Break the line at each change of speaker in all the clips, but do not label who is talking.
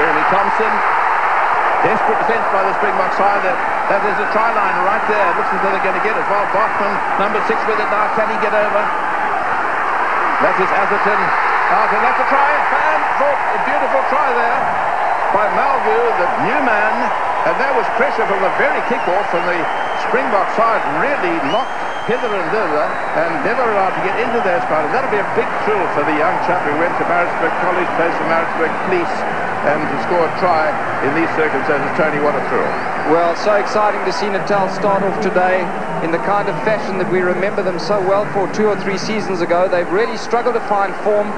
Shirley Thompson. Desperate defence by the Springbok side. That is a try line right there. Looks as though they're going to get it. Val Bachman, number 6 with it now. Can he get over? That is Atherton. Out, and that's a try. A beautiful try there by Malgu, the new man. And there was pressure from the very kick-off, and the Springbok side really knocked hither and thither and never allowed to get into their spot. And that'll be a big thrill for the young chap who went to Maritzburg College, plays for Maritzburg Police, and to score a try in these circumstances. Tony, what a thrill.
Well, so exciting to see Natal start off today in the kind of fashion that we remember them so well for 2 or 3 seasons ago. They've really struggled to find form,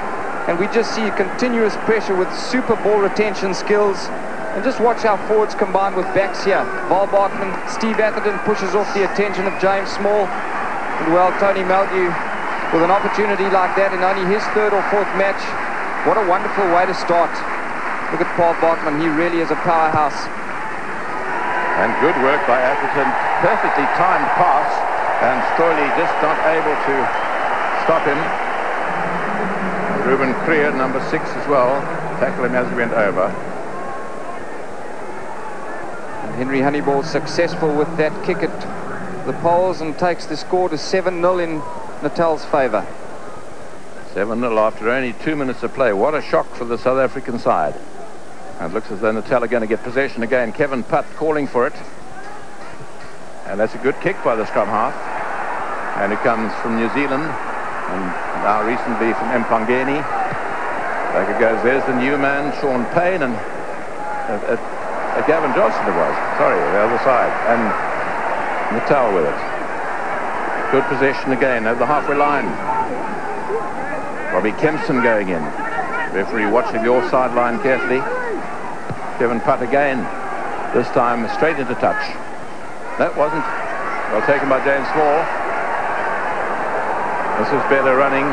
and we just see continuous pressure with super ball retention skills. And just watch how forwards combine with backs here. Val Bachman, Steve Atherton pushes off the attention of James Small. And well, Tony Malgu, with an opportunity like that in only his 3rd or 4th match, what a wonderful way to start. Look at Paul Bachman, he really is a powerhouse.
And good work by Atherton, perfectly timed pass, and Strolley just not able to stop him. Ruben Creer, number 6 as well, tackled him as he went over.
Henry Honeyball successful with that kick at the poles and takes the score to 7-0 in Natal's favour.
7-0 after only 2 minutes of play. What a shock for the South African side. And it looks as though Natal are going to get possession again. Kevin Putt calling for it. And that's a good kick by the scrum half. And it comes from New Zealand, and now recently from Mpangeni. Back it goes. There's the new man, Sean Payne, and Gavin Johnson it was. Sorry, the other side. And Natal with it. Good possession again over the halfway line. Robbie Kempson going in. Referee watching the offside line carefully. Kevin Putt again. This time straight into touch. That wasn't well taken by James Small. This is better running.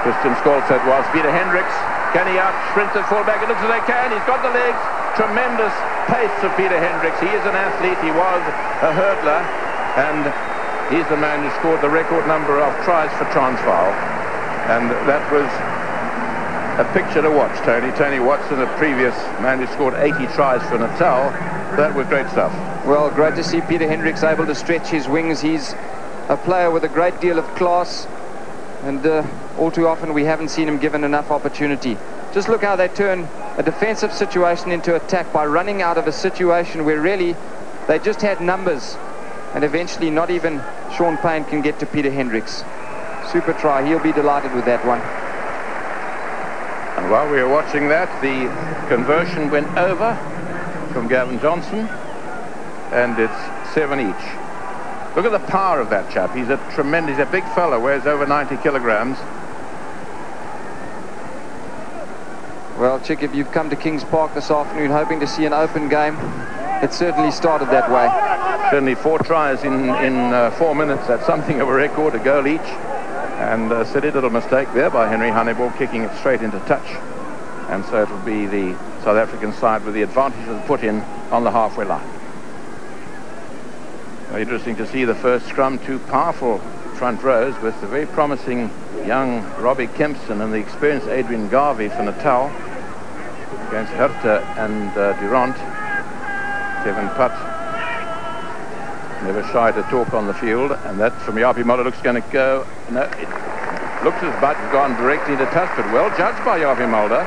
Christian Scholz it was. Peter Hendricks. Can he out sprint and fall back? It looks as they can. He's got the legs. Tremendous pace of Peter Hendricks. He is an athlete. He was a hurdler, and he's the man who scored the record number of tries for Transvaal. And that was a picture to watch, Tony. Tony Watson, the previous man who scored 80 tries for Natal. That was great stuff.
Well, great to see Peter Hendricks able to stretch his wings. He's a player with a great deal of class, and all too often we haven't seen him given enough opportunity. Just look how they turn a defensive situation into attack by running out of a situation where really they just had numbers, and eventually not even Sean Payne can get to Peter Hendricks. Super try. He'll be delighted with that one.
And while we were watching that, the conversion went over from Gavin Johnson, and it's 7 each. Look at the power of that chap. He's a big fella, weighs over 90 kilograms.
Well, Chick, if you've come to Kings Park this afternoon hoping to see an open game, it certainly started that way.
Certainly 4 tries in 4 minutes. That's something of a record, a goal each. And a silly little mistake there by Henry Honeyball, kicking it straight into touch. And so it'll be the South African side with the advantage of the put-in on the halfway line. Well, interesting to see the first scrum. 2 powerful front rows with the very promising young Robbie Kempson and the experienced Adrian Garvey for Natal against Herta and Durant. Kevin Putt never shy to talk on the field, and that from Yapi Mulder looks going to go. No, it looks as though it's gone directly into touch, but well judged by Yapi Mulder.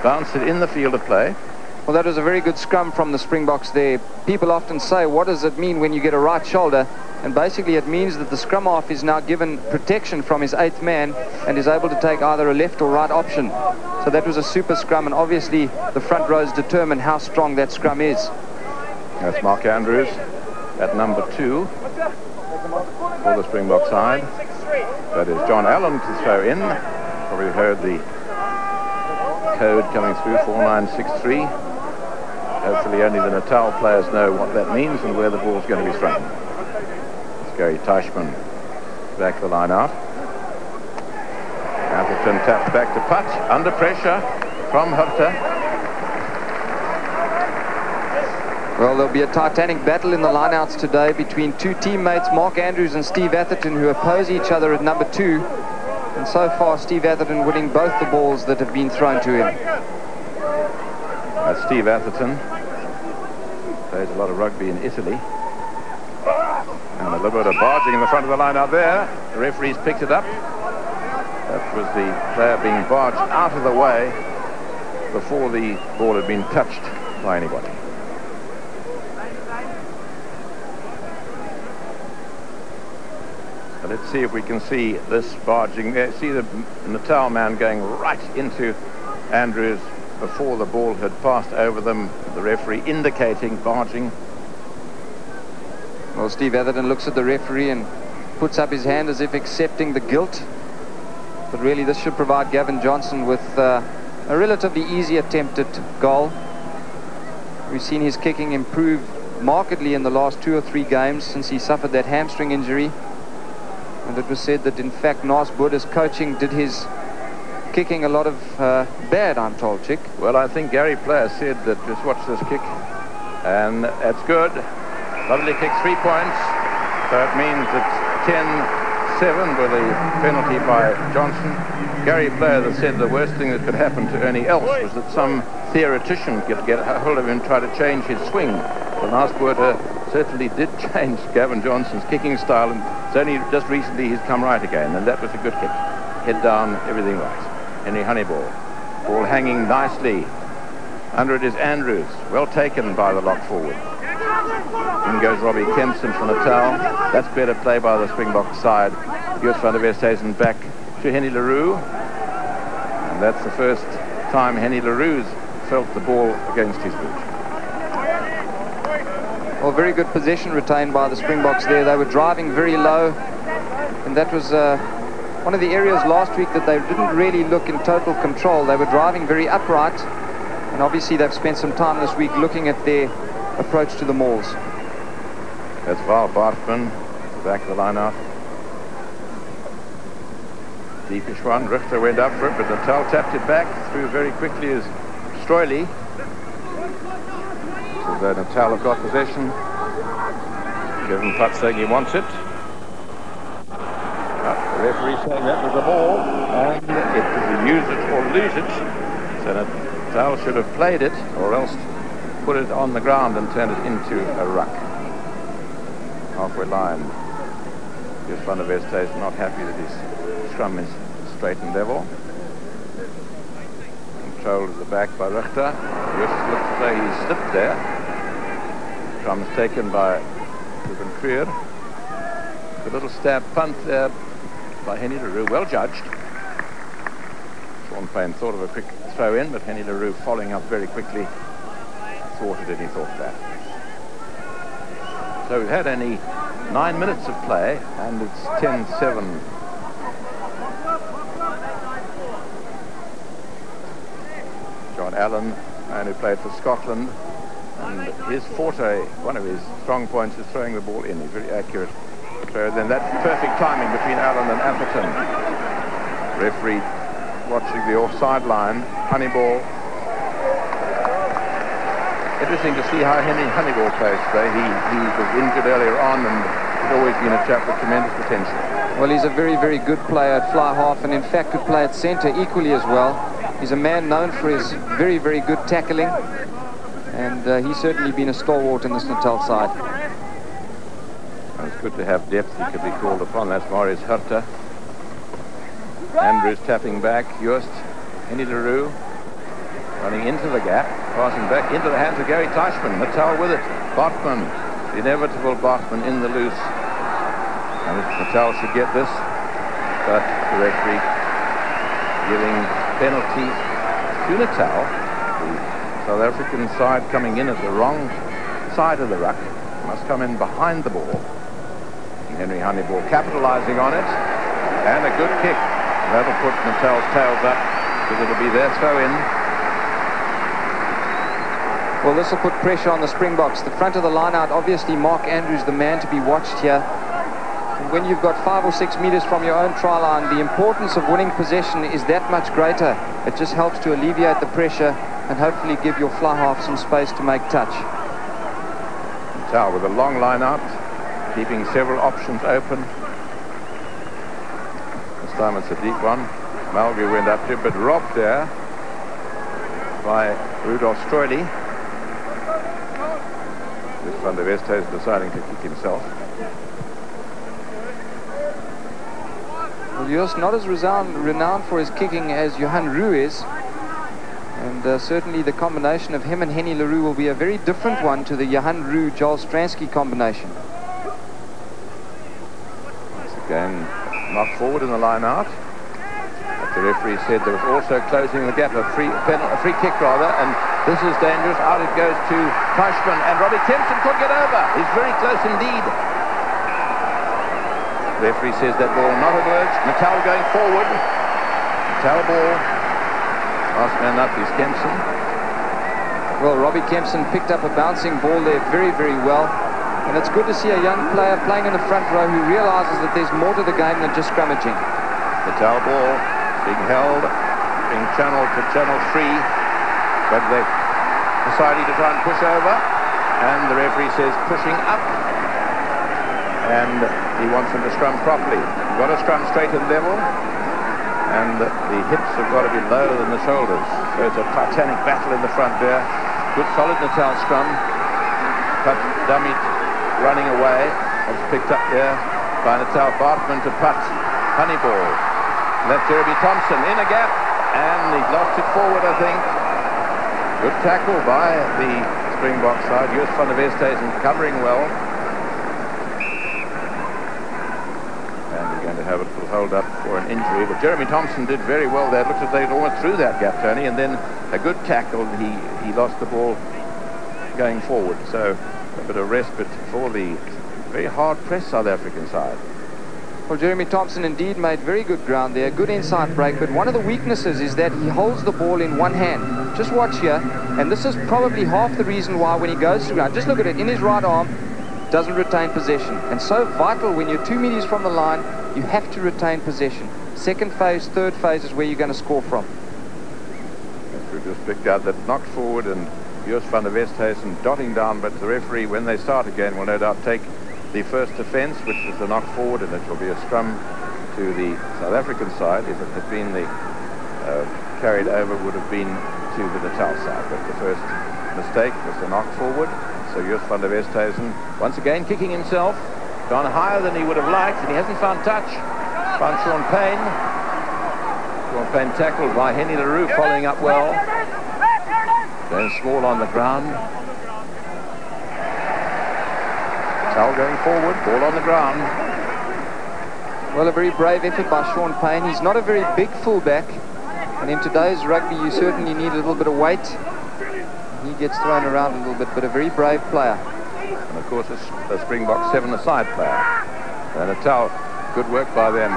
Bounced it in the field of play.
Well, that was a very good scrum from the Springboks there. People often say, what does it mean when you get a right shoulder? And basically it means that the scrum half is now given protection from his 8th man and is able to take either a left or right option. So that was a super scrum, and obviously the front rows determine how strong that scrum is.
That's Mark Andrews at number 2 for the Springbok side. That is John Allen to throw in. Probably heard the code coming through, 4963. Hopefully only the Natal players know what that means and where the ball's going to be thrown. It's Gary Teichmann back the line out. Atherton taps back to Putt, under pressure from Herta.
Well, there'll be a titanic battle in the lineouts today between 2 teammates, Mark Andrews and Steve Atherton, who oppose each other at number 2. And so far, Steve Atherton winning both the balls that have been thrown to him.
That's Steve Atherton. Plays a lot of rugby in Italy. And a little bit of barging in the front of the line out there. The referee's picked it up. That was the player being barged out of the way before the ball had been touched by anybody. So let's see if we can see this barging there. See the Natal man going right into Andrews before the ball had passed over them. The referee indicating barging.
Well, Steve Atherton looks at the referee and puts up his hand as if accepting the guilt. But really, this should provide Gavin Johnson with a relatively easy attempt at goal. We've seen his kicking improve markedly in the last 2 or 3 games since he suffered that hamstring injury. And it was said that, in fact, Nas Buddha's coaching did his kicking a lot of bad, I'm told, Chick.
Well, I think Gary Player said that, just watch this kick, and that's good. Lovely kick, 3 points. So it means it's 10-7 with a penalty by Johnson. Gary Player that said the worst thing that could happen to Ernie Else was that some theoretician could get a hold of him and try to change his swing. Well, Nasburter certainly did change Gavin Johnson's kicking style, and it's only just recently he's come right again, and that was a good kick. Head down, everything right. Henry Honeyball. Ball hanging nicely. Under it is Andrews. Well taken by the lock forward. In goes Robbie Kempson for Natal. That's better play by the Springbok side. Joost van der Westhuizen back to Henny LaRue. And that's the first time Henny LaRue's felt the ball against his boot.
Well, very good possession retained by the Springboks there. They were driving very low, and that was one of the areas last week that they didn't really look in total control. They were driving very upright, and obviously they've spent some time this week looking at their approach to the mauls.
That's Val Bartman, back of the line out. Deepish one, Richter went up for it, but Natal tapped it back through very quickly as Stroily. So the Natal have got possession. Kevin Putt saying he wants it. The referee saying that was a ball, and it was use it or lose it. So Natal should have played it, or else put it on the ground and turned it into a ruck. Halfway line. Joost van der Westhuizen not happy that his scrum is straight and level. Controlled at the back by Richter. Joost looks as though he slipped there. Scrum is taken by Ruben Creer. A little stab punt there by Henny LaRue, well judged. Sean Payne thought of a quick throw in, but Henny LaRue following up very quickly thwarted it, he thought that. So we've had only 9 minutes of play, and it's 10-7. John Allen, man who played for Scotland, and his forte, one of his strong points, is throwing the ball in. He's very accurate. So then that's perfect timing between Allen and Atherton. Referee watching the offside line. Honeyball. Interesting to see how Henry Honeyball plays today. He was injured earlier on and has always been a chap with tremendous potential.
Well, he's a very, very good player at fly half, and in fact could play at centre equally as well. He's a man known for his very, very good tackling, and he's certainly been a stalwart in this Natal side.
It's good to have depth. He could be called upon. That's Marius Herta. Andrews tapping back. Joost, Henny LaRue running into the gap, passing back into the hands of Gary Teichmann. Natal with it. Bartman, the inevitable Bartman in the loose. And Natal should get this, but the referee giving penalty to Natal. The South African side coming in at the wrong side of the ruck. Must come in behind the ball. Henry Honeyball capitalizing on it, and a good kick. That'll put Natal's tails up, because it'll be their throw in.
Well, this will put pressure on the Springboks. The front of the line out, obviously Mark Andrews the man to be watched here. And when you've got 5 or 6 meters from your own try line, the importance of winning possession is that much greater. It just helps to alleviate the pressure and hopefully give your fly half some space to make touch.
Natal with a long line out, keeping several options open. This time it's a deep one. Malgry went up to it, but robbed there by Rudolf Stroili. This Van der Westhuizen is deciding to kick himself.
Well, Joost not as renowned for his kicking as Johan Roux is. And certainly the combination of him and Henny LaRue will be a very different one to the Johan Roux Joel Stransky combination.
Once again, knocked forward in the line out. But the referee said there was also closing the gap, a free kick rather, and this is dangerous. Out it goes to Teichmann, and Robbie Kempson could get over. He's very close indeed. The referee says that ball not emerged. Natal going forward. Natal ball. Last man up is Kempson.
Well, Robbie Kempson picked up a bouncing ball there very, very well. And it's good to see a young player playing in the front row who realizes that there's more to the game than just scrummaging.
Natal ball being held, being channeled to channel 3. But they decided to try and push over. And the referee says pushing up. And he wants them to scrum properly. You've got to scrum straight and level. And the hips have got to be lower than the shoulders. So it's a titanic battle in the front there. Good solid Natal scrum. But dummy running away. It's picked up there by Natal. Bartman to putt. Honeyball. Left Jeremy Thompson in a gap. And he lost it forward, I think. Good tackle by the Springbok side. Joost van der Westhuizen covering well. To have a little hold up for an injury, but Jeremy Thompson did very well there. It looked as though he'd almost through that gap, Tony, and then a good tackle. He lost the ball going forward, so a bit of respite for the very hard pressed South African side.
Well, Jeremy Thompson indeed made very good ground there, good inside break, but one of the weaknesses is that he holds the ball in one hand. Just watch here, and this is probably half the reason why when he goes to ground, just look at it, in his right arm, doesn't retain possession. And so vital when you're 2 meters from the line, you have to retain possession. Second phase, third phase is where you're going to score from.
We just picked out that knocked forward and Joost van der Westhuizen dotting down, but the referee, when they start again, will no doubt take the first offence, which is the knock forward, and it will be a scrum to the South African side. If it had been the carried over, would have been to the Natal side, but the first mistake was the knock forward. So Joost van der Westhuizen once again kicking himself, gone higher than he would have liked, and he hasn't found touch. Found Sean Payne. Sean Payne tackled by Henny LaRue, following up well. Going small on the ground. Tal going forward, ball on the ground.
Well, a very brave effort by Sean Payne. He's not a very big fullback, and in today's rugby you certainly need a little bit of weight. He gets thrown around a little bit, but a very brave player.
And of course a Springbok 7-a-side player. And Natal, good work by them.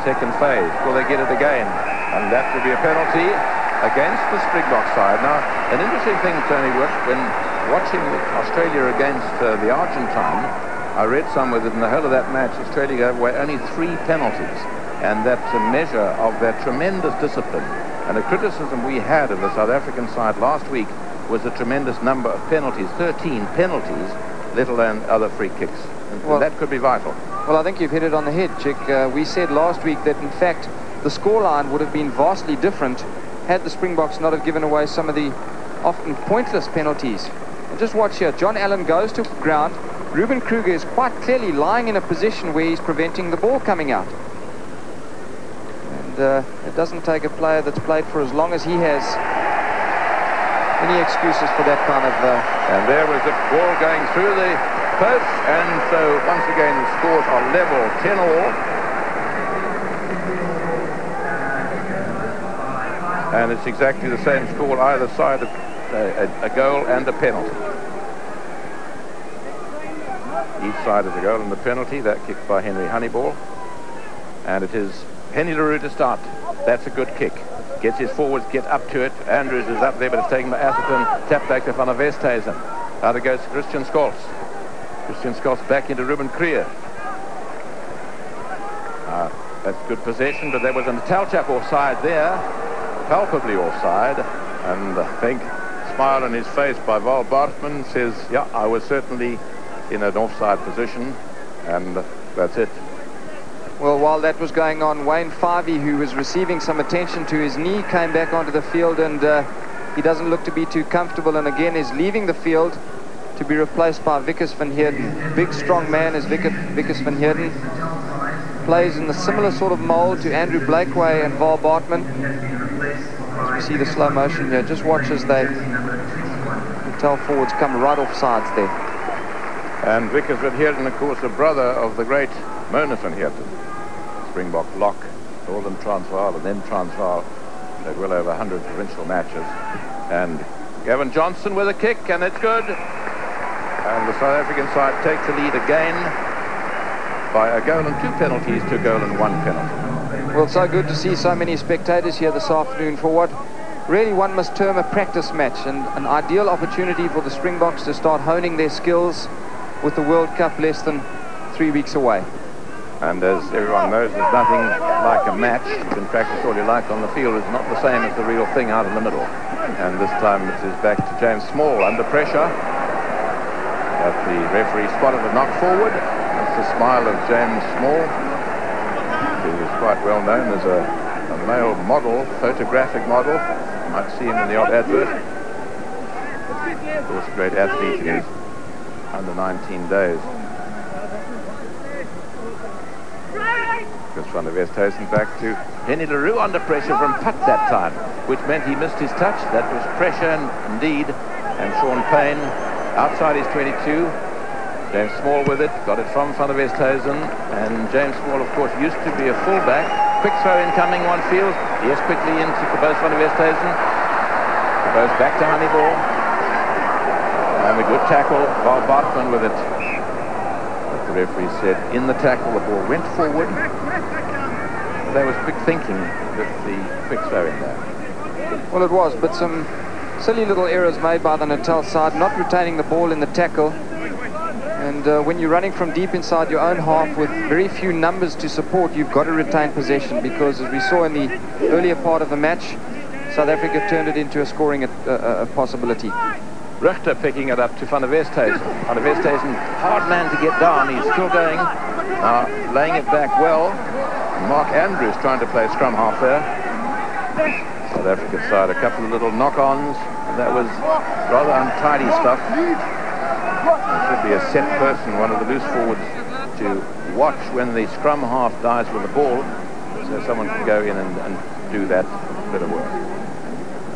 Second phase, will they get it again? And that will be a penalty against the Springbok side. Now, an interesting thing, Tony, when watching Australia against the Argentine, I read somewhere that in the whole of that match, Australia gave away only 3 penalties. And that's a measure of their tremendous discipline. And the criticism we had of the South African side last week was a tremendous number of penalties, 13 penalties, let alone other free kicks. And well, that could be vital.
Well, I think you've hit it on the head, Chick. We said last week that, in fact, the scoreline would have been vastly different had the Springboks not have given away some of the often pointless penalties. And just watch here. John Allen goes to ground. Ruben Kruger is quite clearly lying in a position where he's preventing the ball coming out. It doesn't take a player that's played for as long as he has any excuses for that kind of...
And there was a ball going through the post, and so once again the scores are level, 10-all. And it's exactly the same score either side of a goal and a penalty. Each side is a goal and a penalty. That kicked by Henry Honeyball. And it is Henny LaRue to start. That's a good kick. Gets his forwards, get up to it. Andrews is up there, but it's taken by Atherton. Tap back to Van der Westhuizen. Out it goes to Christian Scholz. Christian Scholz back into Ruben Kruger. That's good possession, but there was a Natal chap offside there. Palpably offside. And I think smile on his face by Val Bartman says, yeah, I was certainly in an offside position. And that's it.
Well, while that was going on, Wayne Fyvie, who was receiving some attention to his knee, came back onto the field, and He doesn't look to be too comfortable, and again is leaving the field to be replaced by Vickers van Heerden. Big, strong man is Vickers van Heerden. Plays in a similar sort of mold to Andrew Blakeway and Val Bartman. As we see the slow motion here, just watch as they Natal forwards come right off sides there.
And Vickers van Heerden, of course, a brother of the great Mona van Heerden. Springbok lock, Northern Transvaal and then Transvaal. Played well over 100 provincial matches. And Gavin Johnson with a kick, and it's good. And the South African side takes the lead again by a goal and 2 penalties to a goal and 1 penalty.
Well, so good to see so many spectators here this afternoon for what really one must term a practice match, and an ideal opportunity for the Springboks to start honing their skills with the World Cup less than 3 weeks away.
And as everyone knows, there's nothing like a match. You can practice all you like on the field. It's not the same as the real thing out in the middle. And this time it is back to James Small under pressure. But the referee spotted a knock forward. That's the smile of James Small, who is quite well known as a male model, photographic model. You might see him in the odd advert. Of course, a great athlete in his under 19 days. Goes from the Westhuizen back to Henny LaRue under pressure from Putt that time, which meant he missed his touch. That was pressure indeed. And Sean Payne outside his 22. James Small with it, got it from Van der Westhuizen. And James Small, of course, used to be a fullback. Quick throw incoming, one feels. Yes, quickly into Kabos Van der Westhuizen. Kabos back to Honeyball. And a good tackle, Val Bartman with it. The referee said in the tackle, the ball went forward. There was quick thinking with the quick throw in there.
Well, it was, but some silly little errors made by the Natal side, not retaining the ball in the tackle. And when you're running from deep inside your own half with very few numbers to support, you've got to retain possession, because as we saw in the earlier part of the match, South Africa turned it into a scoring possibility.
Richter picking it up to Van der Westhuizen. Van der Westhuizen, hard man to get down. He's still going. Now laying it back well. Mark Andrews trying to play scrum half there. South African side, a couple of little knock-ons. That was rather untidy stuff. There should be a set person, one of the loose forwards, to watch when the scrum half dies with the ball, so someone can go in and do that bit of work.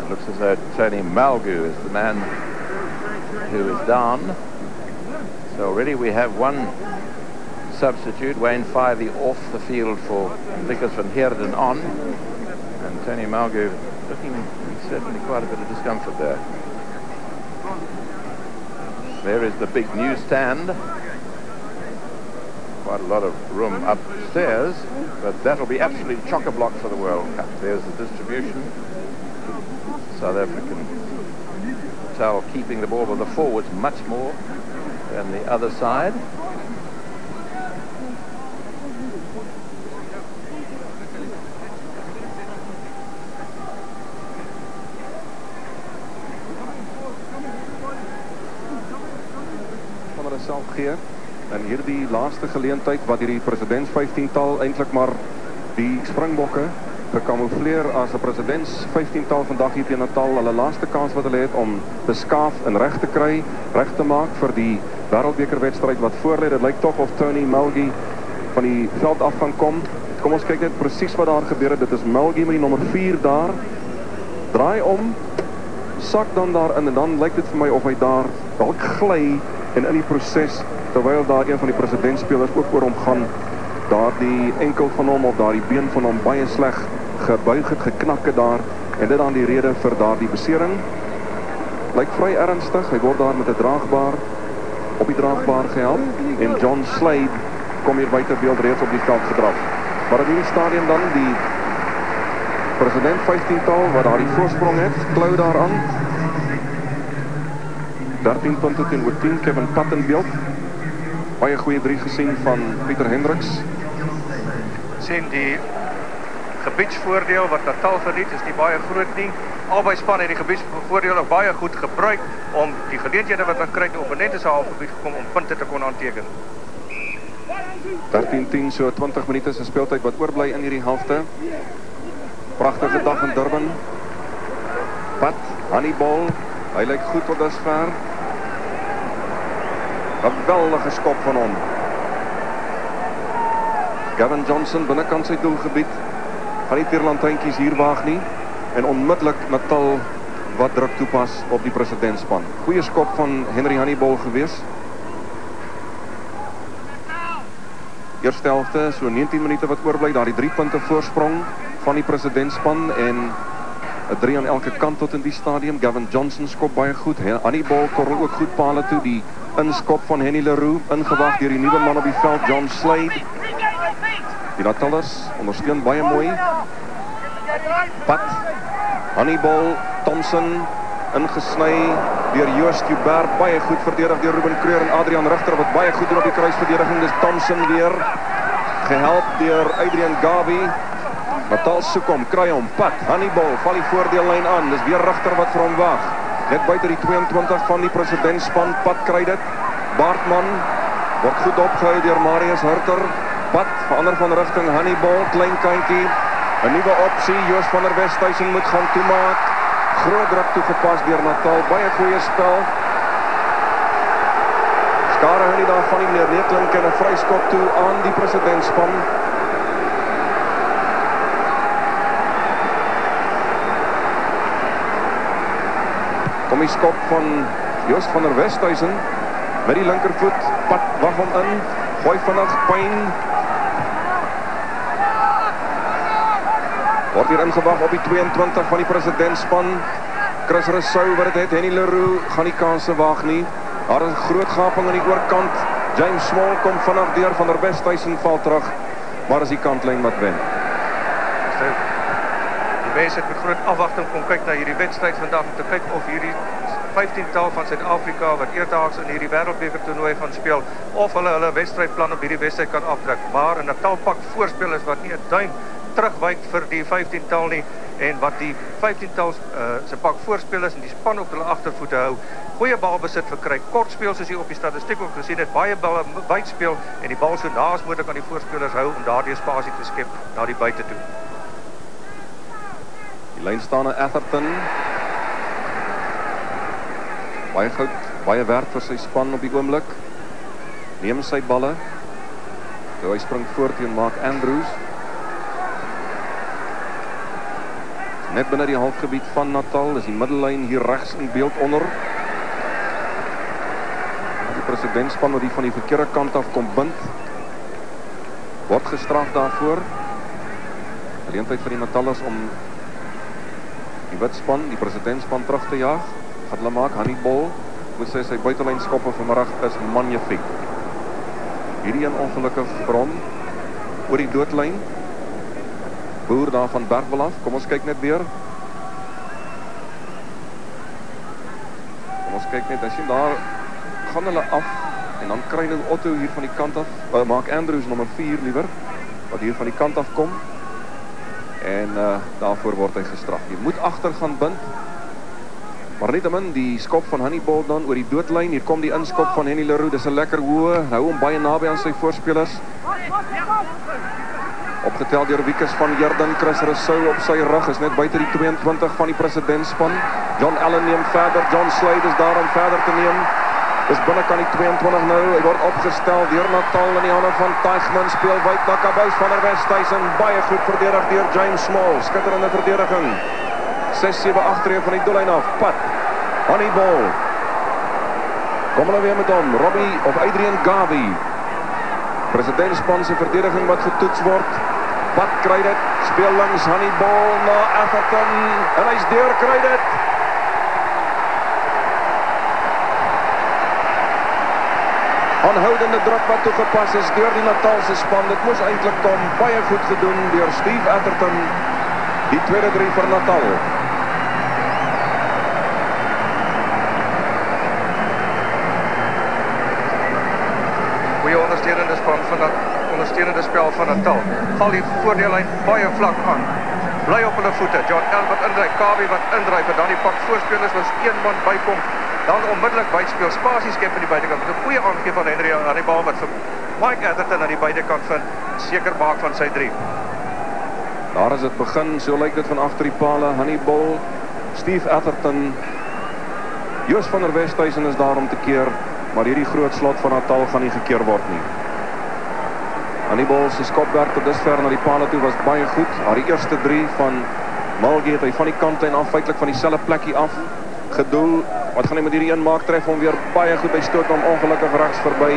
It looks as though Tony Malgu is the man who is down. So already we have one substitute, Wayne Fyvie, off the field for Vickers van Heerden on, and Tony Malgu looking certainly quite a bit of discomfort there. There is the big newsstand. Quite a lot of room upstairs, but that'll be absolutely chock-a-block for the World Cup. There's the distribution. South African Natal keeping the ball with the forwards much more than the other side.
Van hulle self gee in hierdie laaste geleentheid wat hierdie presidents 15-tal eintlik maar die Springbokke gekamoufleer as 'n presidents 15-tal vandag hier teen Natal, hulle laaste kans wat hulle het om te skaaf en reg te kry, reg te maak vir die wêreldbekerwedstryd wat voorlê. Dit lyk tog of Tony Malgu van die veld af gaan kom. Kom ons kyk net presies wat daar gebeur het. Dit is Malgu met die nommer 4 daar. Draai om, sak dan daarin en dan lyk dit vir my of hy daar dalk gly en in die proses, terwyl daar een van die presidentspelers ook oor hom gaan, daar die enkel van hom of daar die been van hom baie sleg gebuig het, geknak het daar, en dit dan die rede vir daar die besering. Lyk vry ernstig, hy word daar met 'n draagbaar op die draagbaar gehelp, en John Slade kom hier buite beeld reeds op die veld gedraf. Maar in hierdie stadium dan die president 15-tal wat daar die voorsprong het, klou daaraan. 13 punte teenoor 10, Kevin Putt in beeld. Baie goeie 3 gesien van Pieter Hendricks.
Sien die gebiedsvoordeel wat Natal geniet is nie baie groot nie. Albei spanne het die gebiedsvoordeel ook baie goed gebruik om die geleenthede wat hulle kry in die opponente se halfgebied gekom om punte te kon aanteken.
13-10, so 20 minute se speeltyd wat oorbly in hierdie helfte. Pragtige dag in Durban. Pat, Hannibal, hy lyk goed tot dusver. Geweldige skop van hom. Gavin Johnson binnekant sy doelgebied. Gaan nie tierlantynkies hier waag nie. En onmiddellik Natal wat druk toepas op die presidentspan. Goeie skop van Henry Hannibal gewees. Eerste helfte, so 19 minute wat oorbly, daar die 3 punte voorsprong van die presidentspan en 'n 3 aan elke kant tot in die stadium. Gavin Johnson skop baie goed. Hannibal korrel ook goed pale toe. Die inskop van Henny Leroux, ingewag deur die nuwe man op die veld, John Slade. Die Natalers ondersteun baie mooi. Pat, Hannibal, Thompson, ingesny deur Joost Joubert, baie goed verdedig deur Ruben Kreur en Adrian Richter wat baie goed doen op die kruisverdediging. Dis Thompson weer, gehelp deur Adrian Gabi. Natal soek hom, kry hom, Pat, Hannibal, val die voordeellyn aan. Dis weer Richter wat vir hom wag. Net buite die 22 van die presidentspan. Pat kry dit. Baartman word goed opgehou deur Marius Hurter. Pat verander van rigting. Hannibal, klein kantjie. 'n Nuwe opsie. Joost van der Westhuizen moet gaan toemaak. Groot druk toegepas deur Natal. Baie goeie spel. Skare hou nie daarvan nie. Meneer Neetlink en 'n vryskop toe aan die presidentspan. Kom die skop van Joost van der Westhuizen met die linkervoet. Pat wag hom in. Gooi vinnig, Pyn. Word hier ingewag op die 22 van die presidentspan. Chris Rousseau wat dit het. Henny Leroux gaan nie kanse waag nie. Daar is 'n groot gaping aan die oorkant. James Small kom vinnig deur, van der Westhuizen val terug. Maar is die kantlyn wat wen.
Die mense het met groot afwagting kom kyk na hierdie wedstryd vandag om te kyk of hierdie 15-tal van Suid-Afrika wat eerdaags in hierdie wêreldbeker toernooi gaan speel, of hulle wedstrydplan op hierdie wedstryd kan aftrek. Maar 'n Natal pak voorspelers wat nie 'n duim terugwyk vir die 15-tal nie, en wat die 15-tal se pak voorspelers en die span op hulle agtervoete hou. Goeie balbesit verkry, kort speel soos jy op die statistiek ook gesien het, baie balle wyd speel en die bal so na as moontlik aan die voorspelers hou om daardie spasie te skep na die buite toe.
Die lynstaande Atherton. Baie goud, baie werk vir sy span op die oomblik. Neem sy balle. So hy spring voort teen Mark Andrews. Net binne die halfgebied van Natal, is die middellyn hier regs in beeld onder. Die presidentspan wat die van die verkeerde kant af kom bind, word gestraf daarvoor. Geleentheid vir die Natalers om die witspan, die presidentspan terug te jaag. Gaat hulle maak. Hannibal, moet sy buitelyn skoppe vanmiddag is magnifiek. Hierdie een ongelukkig vir hom oor die doodlyn. Boer daar van Bergwil af. Kom ons kyk net weer. Kom ons kyk net, as jy daar gaan hulle af en dan kry nou Otto hier van die kant af. Maak Andrews nommer 4 liewer wat hier van die kant af kom. En daarvoor word hy gestraf. Jy moet agter gaan bind. Maar nietemin die skop van Hannibal dan oor die doodlyn. Hier kom die inskop van Henny Leroux. Dis 'n lekker hoë. Hou hom baie naby aan sy voorspelers. Opgetel deur Wiekes van Heerden. Chris Rousseau op sy rug is net buite die 22 van die presidentspan. John Allen neem verder. John Slade is daar om verder te neem. Dis binnekant die 22 nou. Hy word opgestel deur Natal in die hande van Teichman. Speel wyd na Kabous van der Westhuizen. Baie goed verdedig deur James Small. Skitterende verdediging. 6-7 agtereen van die doellyn af. Pat, Hannibal. Kom hulle weer met hom. Robbie of Adrian Gabi. Presidentspan se verdediging wat getoets word. Pat kry dit. Speel langs Hannibal na Atherton. En hy's deur, kry dit. Aanhoudende druk wat toegepas is deur die Natalse span. Dit moes eintlik kom. Baie goed gedoen deur Steve Atherton. Die tweede 3 vir Natal.
Ondersteunende spel van Natal. Val die voordeellyn baie vlak aan. Bly op hulle voete. John L wat indryf, Kabi wat indryf en dan die pak voorspelers was een man bykom. Dan onmiddellik byspeel, spasie skep aan die buitekant. 'n Goeie aangee van Henry aan die bal wat vir Mike Atherton aan die buitekant vind. Seker maak van sy 3.
Daar is dit begin. So lyk dit van agter die pale. Hannibal Steve Atherton, Joos van der Westhuizen is daar om te keer, maar hierdie groot slot van Natal gaan nie gekeer word nie. Hannibal se skopwerk tot dusver na die paal toe was baie goed. Haar die eerste 3 van Mulgee het hy van die kantlyn af, feitlik van dieselfde plekkie af gedoel. Wat gaan hy met hierdie een maak, tref hom weer baie goed, hy stoot hom ongelukkig regs verby.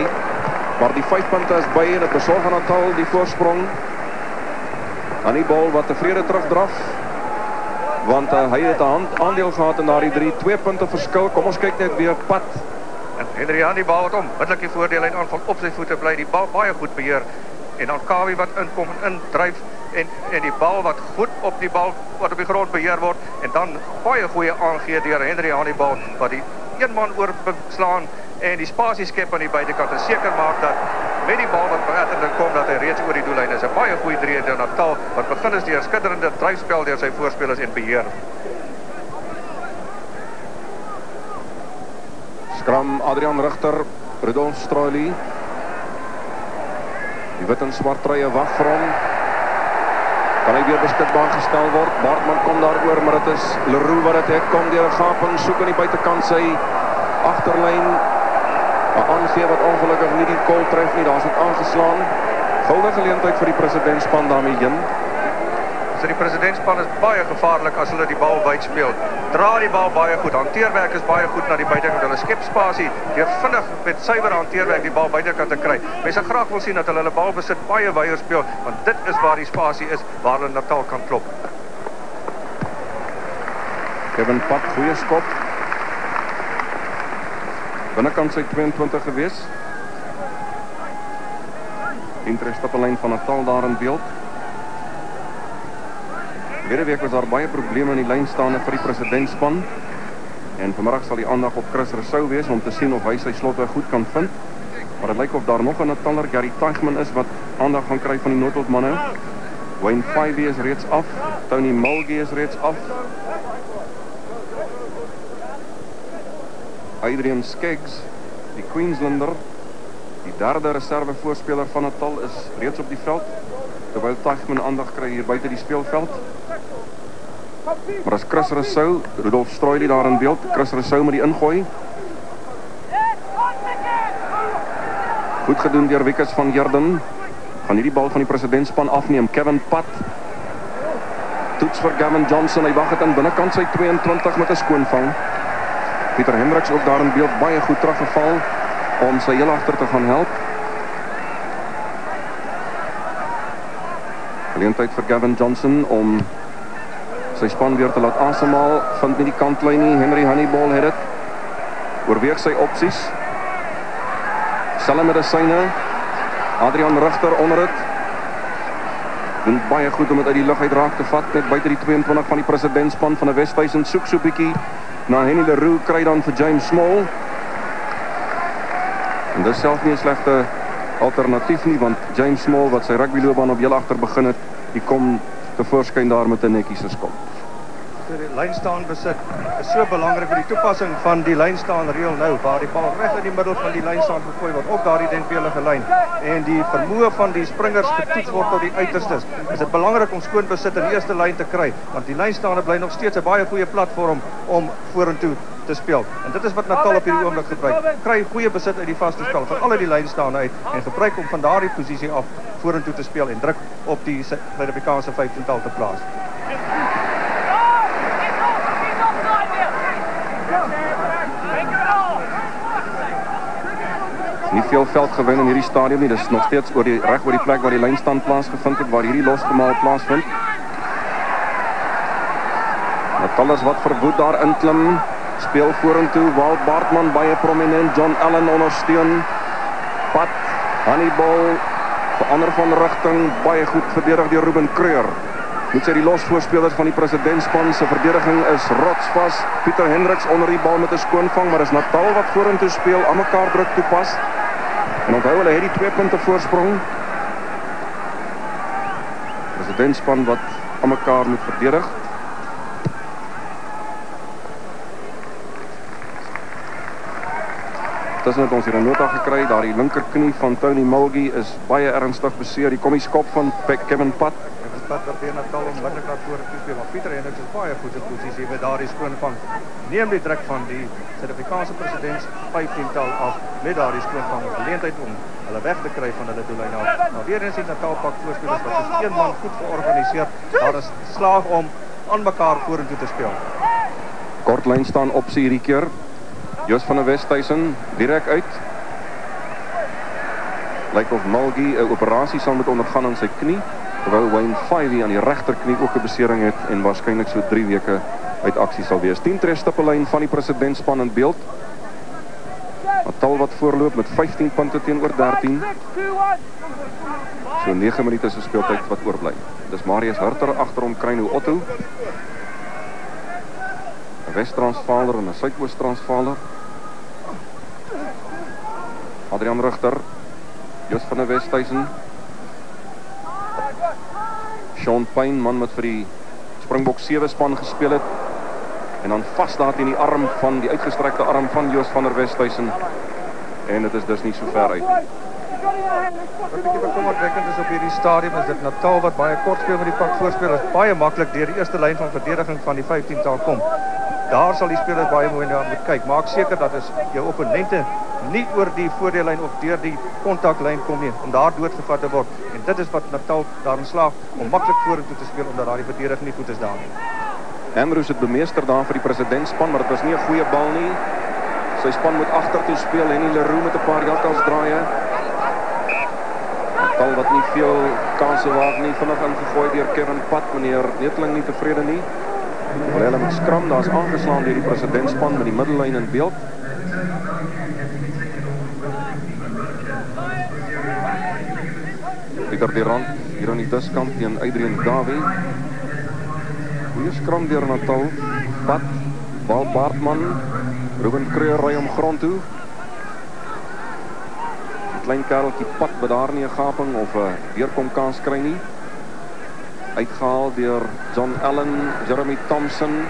Maar die 5 punte is by en dit besorg aan Natal die voorsprong. Hannibal wat tevrede terugdraf, want hy het 'n aandeel gehad in daardie 2 punte verskil. Kom ons kyk net weer pad.
En Henry Hannibal wat onmiddellik die voordeel in aanval op sy voete bly, die bal baie goed beheer. En dan Kawie wat inkom en indryf en die bal wat goed op die bal wat op die grond beheer word en dan baie goeie aangee deur Henry Hannibal wat die een man oorslaan en die spasie skep aan die buitekant en seker maak dat met die bal wat verder kom dat hy reeds oor die doellyn is. 'n Baie goeie drie deur Natal wat begin is deur skitterende dryfspel deur sy voorspelers en beheer.
Skram Adrian Richter, Rudolf Strauly. Die wit en swart truie wag vir hom. Kan hy weer beskikbaar gestel word? Bartman kom daaroor, maar dit is Leroux wat dit hek kom deur 'n gaping, soek aan die buitekant sy agterlyn. 'n Aangee wat ongelukkig nie die goal tref nie, daar's dit aangeslaan. Goue geleentheid vir die presidentspan daarmee heen.
So die presidentspan is baie gevaarlik as hulle die bal wyd speel. Dra die bal baie goed, hanteerwerk is baie goed na die buitekant. Hulle skep spasie deur vinnig met suiwer hanteerwerk die bal buitekant te kry. Mense graag wil sien dat hulle bal besit baie wyer speel, want dit is waar die spasie is waar hulle Natal kan klop.
Kevin Pat, goeie skop. Binnekant sy 22 gewees. Interestappelyn van Natal daar in beeld. Verlede week was daar baie probleme in die lynstaande vir die presidentspan. En vanmiddag sal die aandag op Chris Rousseau wees om te sien of hy sy slotweg goed kan vind. Maar dit lyk of daar nog 'n Nataller, Gary Teichman is wat aandag gaan kry van die Noordholt manne. Wayne Fyvie is reeds af. Tony Mulgee is reeds af. Adrian Skeggs, die Queenslander, die derde reserve voorspeler van Natal, is reeds op die veld, terwyl Teichman aandag kry hier buite die speelveld. Maar as Chris Rousseau, Rudolf Strauly daar in beeld, Chris Rousseau met die ingooi. Goed gedoen deur Wickes van Heerden. Gaan hierdie bal van die presidentspan afneem. Kevin Pat. Toets vir Gavin Johnson, hy wag het aan binnekant sy 22 met 'n skoonvang. Pieter Hendricks ook daar in beeld, baie goed teruggeval om sy heel agter te gaan help. Geleentheid vir Gavin Johnson om sy span weer te laat asemhaal, vind nie die kantlyn nie. Henry Hannibal het dit. Oorweeg sy opsies. Selfe medisyne. Adrian Richter onder dit. Doen baie goed om dit uit die lug uit raak te vat, net buite die 22 van die presidentspan van 'n Westhuizen. Soek so bietjie na Henny Leroux, kry dan vir James Small. En dis self nie 'n slegte alternatief nie, want James Small wat sy rugbyloopbaan op heel agter begin het, die kom tevoorskyn daar met 'n netjiese skop.
Die lynstaan besit is so belangrik vir die toepassing van die lynstaan reël nou, waar die bal reg in die middel van die lynstaan gegooi word op daardie denkbeeldige lyn en die vermoë van die springers getoets word tot die uiterstes. Is dit belangrik om skoon besit in die eerste lyn te kry, want die lynstaande bly nog steeds 'n baie goeie platform om vorentoe te speel. En dit is wat Natal op hierdie oomblik gebruik. Kry goeie besit uit die vaste spel van al die lynstaande uit en gebruik om van daardie posisie af vorentoe te speel en druk op die Suid-Afrikaanse 15-tal te plaas.
Nie veel veld gewen in hierdie stadium nie. Dis nog steeds reg oor die plek waar die lynstand plaasgevind het, waar hierdie losgemaal plaasvind. Natal is wat verwoed daar inklim. Speel vorentoe. Walt Bartman baie prominent. John Allen ondersteun. Pat Hannibal verander van rigting. Baie goed verdedig deur Ruben Kreur. Moet sy die losvoorspelers van die presidentspan se verdediging is rotsvas. Pieter Hendricks onder die bal met 'n skoonvang, maar dis Natal wat vorentoe speel, aan mekaar druk toepas. En onthou hulle het die 2 punte voorsprong. Presidentspan wat aan mekaar moet verdedig. Tussen het ons hier 'n nota gekry, daar die linkerknie van Tony Mulgee is baie ernstig beseer. Die kom die skop van Kevin Pat.
wat weer Natal onmiddellik na vore toe speel. Maar Pieter Hendricks is baie goed in posisie met daardie skoonvang. Neem die druk van die Suid-Afrikaanse presidents 15-tal af met daardie skoonvang. Geleentheid om hulle weg te kry van hulle doellyn af. Maar weer eens die Natal pak voorspelers wat soos een man goed georganiseerd. Daar is slaag om aan mekaar vorentoe te speel.
Kortlyn staan opsie hierdie keer. Jos van der Westhuizen direk uit. Lyk of Malgi 'n operasie sal moet ondergaan aan sy knie, terwyl Wayne Fyvie aan die regterknie ook 'n besering het en waarskynlik so 3 weke uit aksie sal wees. 10 trefstappelyn van die presidentspan in beeld. Natal wat voorloop met 15 punte teenoor 13. So 9 minute se speeltyd wat oorbly. Dis Marius Hurter agterom Kruino Otto. 'n Wes-Transvaaler en 'n Suidoos-Transvaaler. Adrian Rigter, Jos van der Westhuizen, Sean Payne, man wat vir die Springbok 7 span gespeel het. En dan vas daar in die arm van die uitgestrekte arm van Jos van der Westhuizen. En dit is dus nie so ver uit nie.
Wat bietjie bekommerwekkend is op hierdie stadium is dit Natal wat baie kort speel met die pak voorspelers. Baie maklik deur die eerste lyn van verdediging van die 15-tal kom. Daar sal die spelers baie mooi na moet kyk. Maak seker dat as jou opponente nie oor die voordeellyn of deur die kontaklyn kom nie, om daar doodgevat te word. En dit is wat Natal daarin slaag om maklik vorentoe te speel omdat daardie verdediging nie goed is daar nie.
Andrews het bemeester daar vir die presidentspan, maar dit was nie 'n goeie bal nie. Sy span moet agtertoe speel en die Leroux met 'n paar jakkalsdraaie. Natal wat nie veel kanse waag nie, vinnig ingegooi deur Kevin Pat, meneer Netling nie tevrede nie. Hulle met skram, daar's aangeslaan deur die presidentspan met die middellyn in beeld. Pieter Durant hier aan die diskant teen Adrian Dawie. Goeie skram deur Natal. Pat, Bal Baartman, Ruben Kreur ry om grond toe. Die klein kereltjie Pat wat daar nie 'n gaping of 'n deurkom kans kry nie. Uitgehaal deur John Allen, Jeremy Thompson.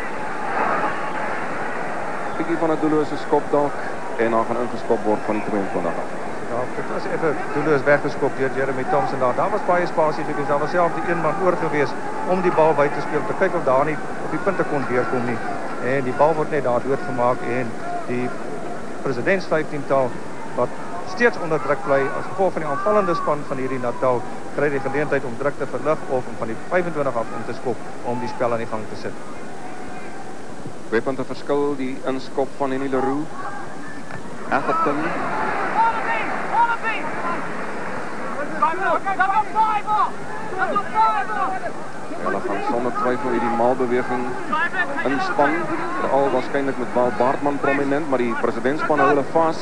Bietjie van 'n doellose skop dalk en dan gaan ingeskop word van die 22.
Ja, dit was even doelloos weggeskop deur Jeremy Thompson daar. Daar was baie spasie gewees. Daar was self die een man oor gewees om die bal by te speel. Te kyk of daar nie op die punte kon deurkom nie. En die bal word net daar doodgemaak en die presidents 15-tal wat steeds onder druk bly as gevolg van die aanvallende span van hierdie Natal kry die geleentheid om druk te verlig of om van die 25 af om te skop om die spel aan die gang te sit.
2 punte verskil die inskop van Henny Leroux. Atherton. Hulle gaan sonder twyfel hierdie maalbeweging inspan. Veral waarskynlik met Bal Baartman prominent, maar die presidentspan hou hulle vas.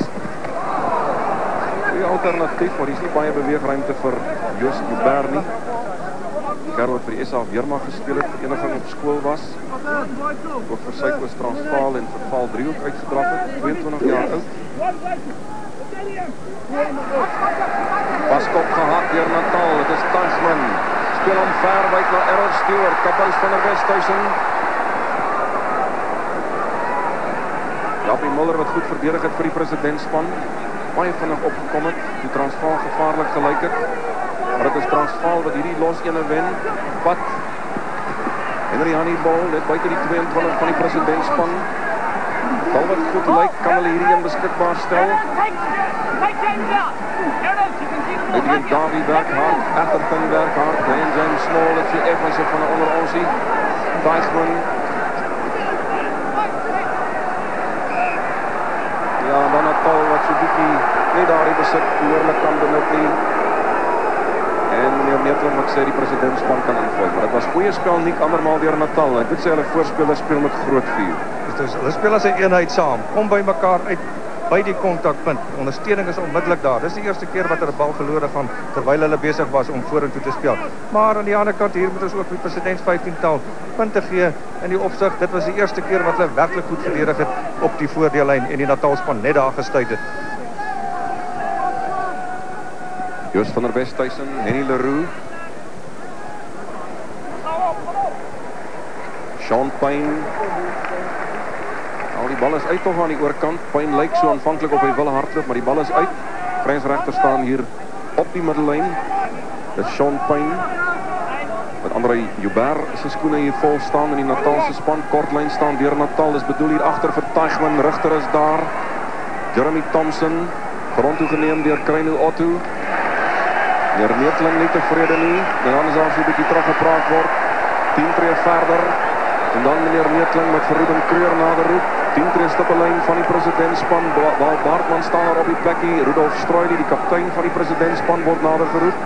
Die alternatief, maar hier is nie baie beweegruimte vir Jos Joubert nie. Die kerel wat vir die SA Weermag gespeel het, vereniging op skool was. Ook vir Suidoos-Transvaal en vir Vaal 3 ook uitgedraf het, 22 jaar oud. Paskop gehad deur Natal, dit is Tasman. Speel hom ver buit na Errol Stewart, Kabous van der Westhuizen. Jappie Muller wat goed verdedig het vir die presidentspan. Baie vinnig opgekom het, die Transvaal gevaarlik gelyk het. Maar dit is Transvaal wat hierdie los ene wen. Pat. Henry Hannibal net buite die 22 van die presidentspan. Bal wat goed lyk, kan hulle hierdie een beskikbaar stel. Adrian Dawie werk hard, Atherton werk hard, en James Small het vir Evans van onder onsie. Weisman. Ja, dan Natal wat so bietjie nie daardie besit behoorlik kan benut nie. En meneer Netling wat sê die presidentspan kan ingooi. Maar dit was goeie spel nie andermaal deur Natal. Ek moet sê hulle voorspelers speel met groot vuur.
Dus hulle speel as 'n eenheid saam. Kom by mekaar uit by die kontakpunt. Ondersteuning is onmiddellik daar. Dis die eerste keer wat hulle bal verlore gaan terwyl hulle besig was om vorentoe te speel. Maar aan die ander kant hier moet ons ook die presidents 15-tal punte gee in die opsig. Dit was die eerste keer wat hulle werklik goed verdedig het op die voordeellyn en die Natalspan net daar gestuit het.
Jos van der Westhuizen, Henny Leroux. Sean Payne. Al die bal is uit toch aan die oorkant. Payne lyk so aanvanklik op hy wil hardloop, maar die bal is uit. Grensregter staan hier op die middellyn. Dit is Sean Payne. met André Joubert se skoene hier vol staan in die Natalse span. Kortlyn staan deur Natal, is bedoel hier agter vir Teichman. Rigter is daar. Jeremy Thompson, grond toe geneem deur Kreino Otto. Meneer Neetling nie tevrede nie, en dan is daar so 'n bietjie teruggepraat word. 10 tree verder, en dan meneer Neetling met Ruben Kreur naderroep. 10 tree stippellyn van die presidentspan, waar Baartman staan daar op die plekkie. Rudolf Stroili, die kaptein van die presidentspan, word nader geroep.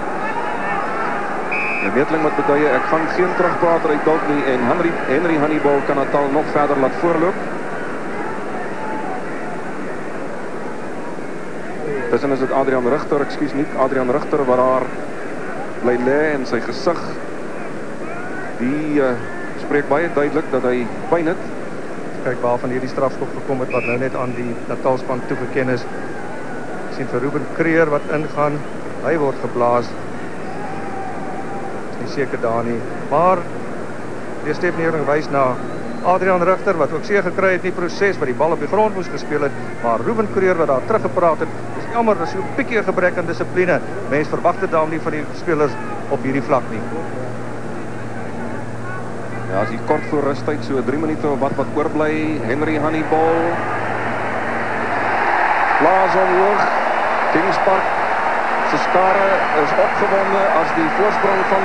En Neetling met beduie, ek gaan geen terugprater uit dalk nie, en Henry Honeyball kan Natal nog verder laat voorloop. Tussen is dit Adrian Rigter, ekskuus nie, Adrian Rigter wat daar bly lê en sy gesig, die spreek baie duidelik dat hy pyn het.
Kyk waarvan hierdie strafskop gekom het wat nou net aan die Natalspan toegeken is. Sien vir Ruben Kreur wat ingaan, hy word geblaas. Is nie seker daar nie, maar die stepnering wys na Adrian Rigter wat ook seer gekry het in die proses wat die bal op die grond moes gespeel het, maar Ruben Kreur wat daar teruggepraat het, is jammer, is so 'n bietjie gebrek aan dissipline. Mens verwag dit daarom nie van die spelers op hierdie vlak nie.
Ja, as die kort voor rustyd, so 3 minute of wat oorbly, Henry Honeyball. Plaas omhoog, Kings Park, se skare is opgewonde as die voorsprong van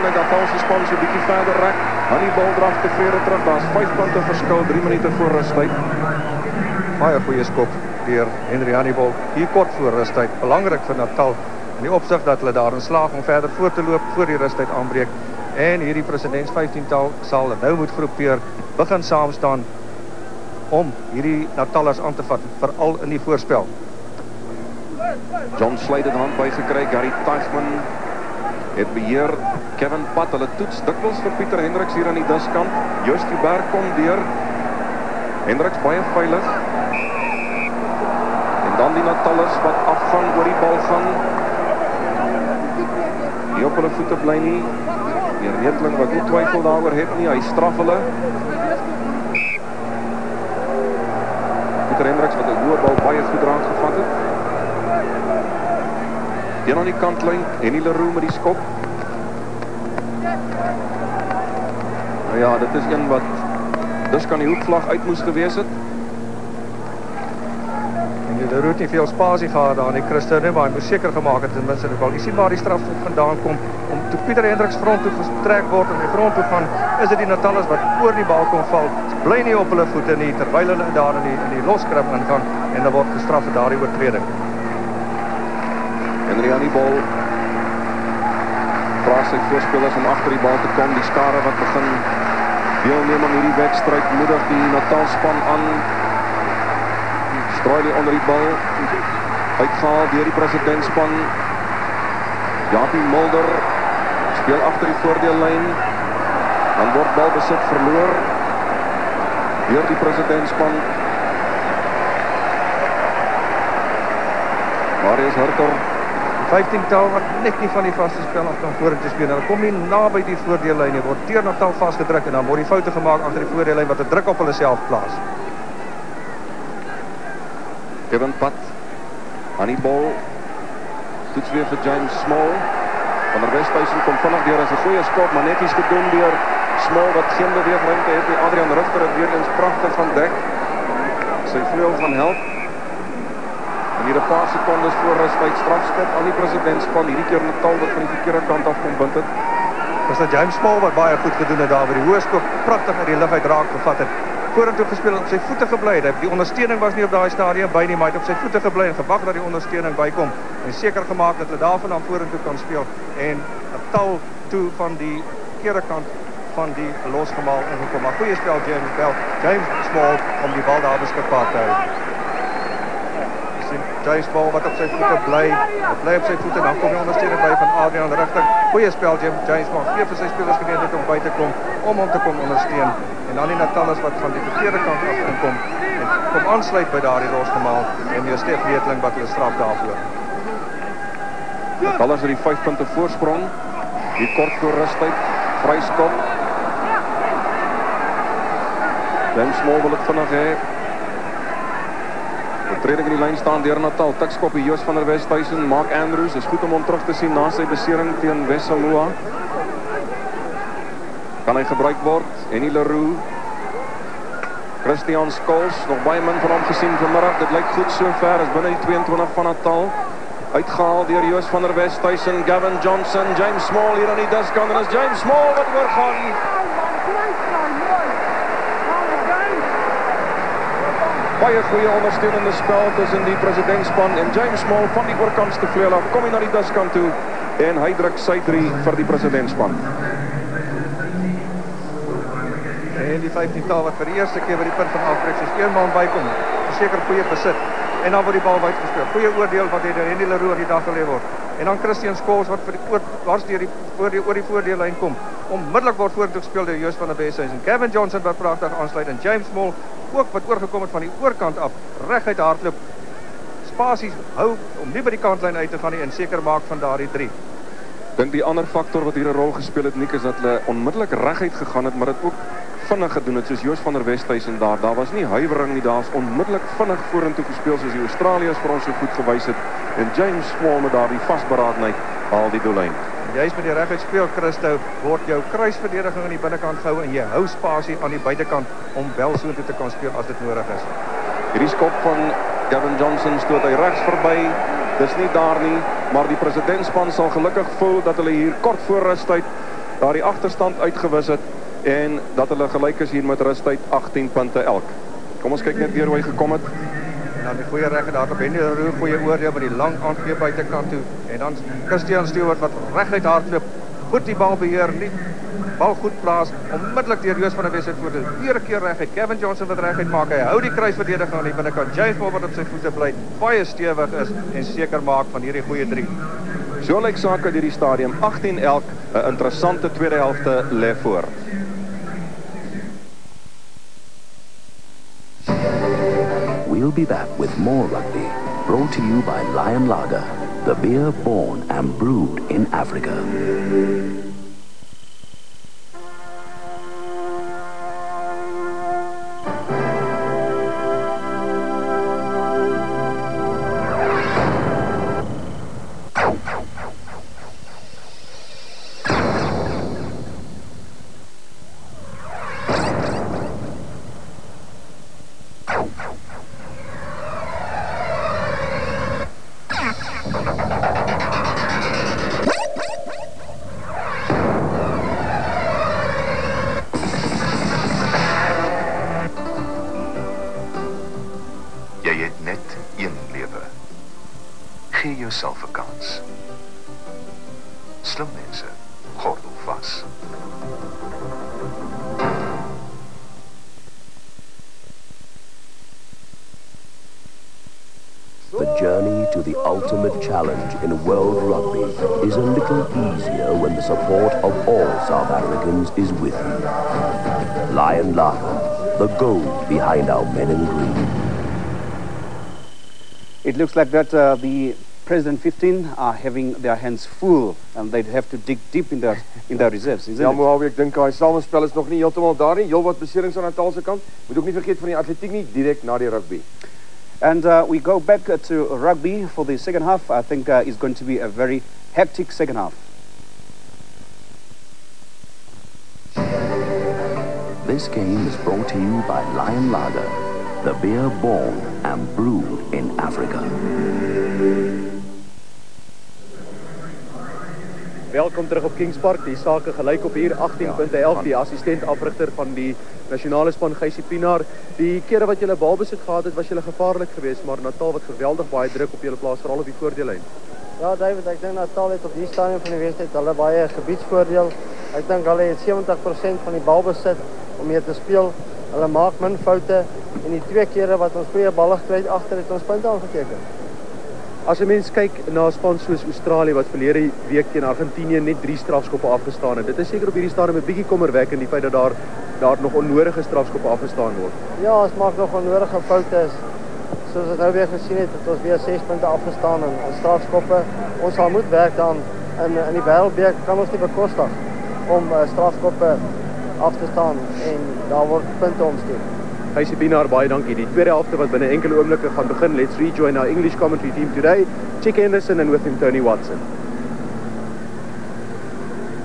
die Natalse span so bietjie verder rek. Honeyball draf tevrede terug, daar's 5 punte verskil, 3 minute voor rustyd.
Baie goeie skop deur Henry Honeyball, hier kort voor rustyd, belangrik vir Natal, in die opsig dat hulle daarin slaag om verder voor te loop voor die rustyd aanbreek. En hierdie presidents 15-tal sal nou moet groepeer, begin saamstaan om hierdie Natalers aan te vat, veral in die voorspel.
John Slade het hand bygekry, Gary Teichman het beheer, Kevin Pat, hulle toets dikwels vir Pieter Hendricks hier aan die diskant. Joost Joubert kom deur, Hendricks baie veilig, en dan die Natalers wat afgaan, oor die bal gaan, nie op hulle voete bly nie. Meneer Neetling wat nie twyfel daaroor het nie, hy straf hulle. Pieter Hendricks wat 'n hoë bal baie goed raak gevat het. Een aan die kantlyn, Henny Leroux met die skop. Nou ja, dit is een wat dus kan die hoekvlag uit moes gewees het.
Leroux het nie veel spasie gehad daar in die Christen nie, maar hy moes seker gemaak het ten minste die bal. Jy sien waar die straf vandaan kom, om toe Pieter Hendricks front toe getrek word en die front toe gaan, is dit die Natalers wat oor die bal kom val. Bly nie op hulle voete nie, terwyl hulle daar in die loskrim ingaan, en dan word gestraf vir daardie oortreding.
Henry Honeyball vra sy voorspelers om agter die bal te kom, die skare wat begin deelneem aan hierdie wedstryd, moedig die Natalspan aan. Stroili onder die bal, uitgehaal deur die presidentspan. Japie Mulder speel agter die voordeellyn, dan word balbesit verloor deur die presidentspan. Marius Hurter,
15-tal wat net nie van die vaste spel af kan vorentoe speel. Hulle kom nie naby die voordeellyn nie, word deur Natal vasgedruk en dan word die foute gemaak agter die voordeellyn wat 'n druk op hulle self plaas.
Kevin Pat, Honeyball, toets weer vir James Small. Van der Westhuizen kom vinnig deur as 'n goeie skop, maar netjies gedoen deur Small wat geen beweegruimte het nie. Adrian Rigter het weer eens pragtig gaan dek. Sy vleuel gaan help. En hier 'n paar sekondes voor rustyd strafskop aan die presidentspan. Hierdie keer Natal wat van die verkeerde kant af kom bind het.
Dis dat James Small wat baie goed gedoen het daar by die hoë skop, pragtig uit die lug uit raak gevat het. Vorentoe gespeel, op sy voete gebly. Die ondersteuning was nie op daai stadium by nie, maar hy het op sy voete gebly en gewag dat die ondersteuning bykom en seker gemaak dat hulle daarvan aan vorentoe kan speel en 'n tal toe van die verkeerde kant van die losgemaal ingekom. Maar goeie spel James Small om die bal daar beskikbaar te hou. James Small wat op sy voete bly op sy voete, dan kom die ondersteuning by van Adrian Rigter. Goeie spel James Small, gee vir sy spelers geleentheid om by te kom, om hom te kom ondersteun. En dan die Natalers wat van die verkeerde kant af inkom en kom aansluit by daardie losgemaal en die Stef Neetling wat hulle straf daarvoor.
Natalers het die 5 punte voorsprong. Hier kort voor rustyd, vryskop. James Small wil dit vinnig hê. Oortreding in die lyn staan deur Natal. Tikskop die Joost van der Westhuizen, Mark Andrews. Is goed om hom terug te sien na sy besering teen West Samoa. Kan hy gebruik word? Henny Leroux. Christian Scholes, nog baie min van hom gesien vanmiddag. Dit lyk goed sover, is binne die 22 van Natal. Uitgehaal deur Joos van der Westhuizen, Gavin Johnson, James Small hier aan die diskant en is James Small wat oorgaan. Baie goeie ondersteunende spel tussen die presidentspan en James Small van die oorkantste vleuel af. Kom hy na die diskant toe en hy druk sy 3 vir die presidentspan.
En die 15-tal wat vir die eerste keer by die punt van afbreek soos een man bykom, verseker goeie besit. En dan word die bal uitgespeel. Goeie oordeel wat deur Henny Leroux die dag gelê word. En dan Christian Scholes wat vir die dwars deur die voordeellyn kom. Onmiddellik word vorentoe gespeel deur Joos van der Westhuizen. Gavin Johnson wat pragtig aansluit en James Small ook wat oorgekom het van die oorkant af, reguit hardloop. Spasies hou om nie by die kantlyn uit te gaan nie en seker maak van daardie 3.
Dink die ander faktor wat hier 'n rol gespeel het, Nick, is dat hulle onmiddellik reguit gegaan het, maar dit ook vinnig gedoen het, soos Joos van der Westhuizen daar. Daar was nie huiwering nie, daar's onmiddellik vinnig vorentoe gespeel soos die Australiërs vir ons so goed gewys het. En James Small met daardie vasberadenheid haal die doellyn.
Juist met die reguit speel, Christo, word jou kruisverdediging aan die binnekant gehou en jy hou spasie aan die buitekant om wel so toe te kan speel as dit nodig is.
Hierdie skop van Gavin Johnson stoot hy regs verby. Dis nie daar nie, maar die presidentspan sal gelukkig voel dat hulle hier kort voor rustyd daardie agterstand uitgewis het en dat hulle gelyk is hier met rustyd 18 punte elk. Kom ons kyk net weer hoe hy gekom het.
En dan die goeie reg daar op Henny Leroux, goeie oordeel met die lang aangegee buitekant toe. En dan Christian Stewart wat reguit hardloop, goed die bal beheer, nie bal goed plaas, onmiddellik deur Joos van der Westhuizen voor weer 'n keer reguit. Gavin Johnson wat reguit maak, hy hou die kruisverdediging aan die binnekant. James Small wat op sy voete bly, baie stewig is en seker maak van hierdie goeie 3.
So lyk sake uit hierdie stadium, 18 elk, 'n interessante tweede helfte lê voor.
We'll be back with more rugby, brought to you by Lion Lager, the beer born and brewed in Africa.
Gee jouself 'n kans. Slim mense, gordel vas.
The journey to the ultimate challenge in world rugby is a little easier when the support of all South Africans is with you. Lion Lager, the gold behind our men in green.
It looks like that the President 15 are having their hands full and they'd have to dig deep in their reserves, isn't
Ja,
it?
Mohawe, ek dink daai samespel is nog nie heeltemal daar nie. Heel wat beserings aan Natal se kant. Moet ook nie vergeet van die atletiek nie, direk na die rugby.
And we go back to rugby for the second half. I think it's going to be a very hectic second half.
This game is brought to you by Lion Lager, the beer born and brewed in Africa.
Welkom terug op Kings Park. Die sake gelyk op hier 18.11. Die assistent afrigter van die nasionale span Gysie Pinaar. Die kere wat julle balbesit gehad het, was julle gevaarlik geweest, maar Natal wat geweldig baie druk op julle plaas, veral op die voordeellyn.
Ja, David, ek dink Natal het op die stadium van die wedstryd hulle baie gebiedsvoordeel. Ek dink hulle het 70% van die balbesit om mee te speel. Hulle maak min foute en die 2 kere wat ons goeie balle gekry het agter het ons punte aangeteken.
As 'n mens kyk na 'n span soos Australië wat verlede week teen Argentinië net 3 strafskoppe afgestaan het. Dit is seker op hierdie stadium 'n bietjie kommerwekkend die feit dat daar nog onnodige strafskoppe afgestaan word.
Ja, ons maak nog onnodige foute. Soos ons nou weer gesien het, het ons weer 6 punte afgestaan en strafskoppe. Ons sal moet werk dan in die Wêreldbeker kan ons nie bekostig om strafskoppe af te staan en daar word punte omsteek.
Gysie Pinaar, baie dankie. Die tweede helfte wat binne enkele oomblikke gaan begin. Let's rejoin our English commentary team today. Chick Henderson and with him Tony Watson.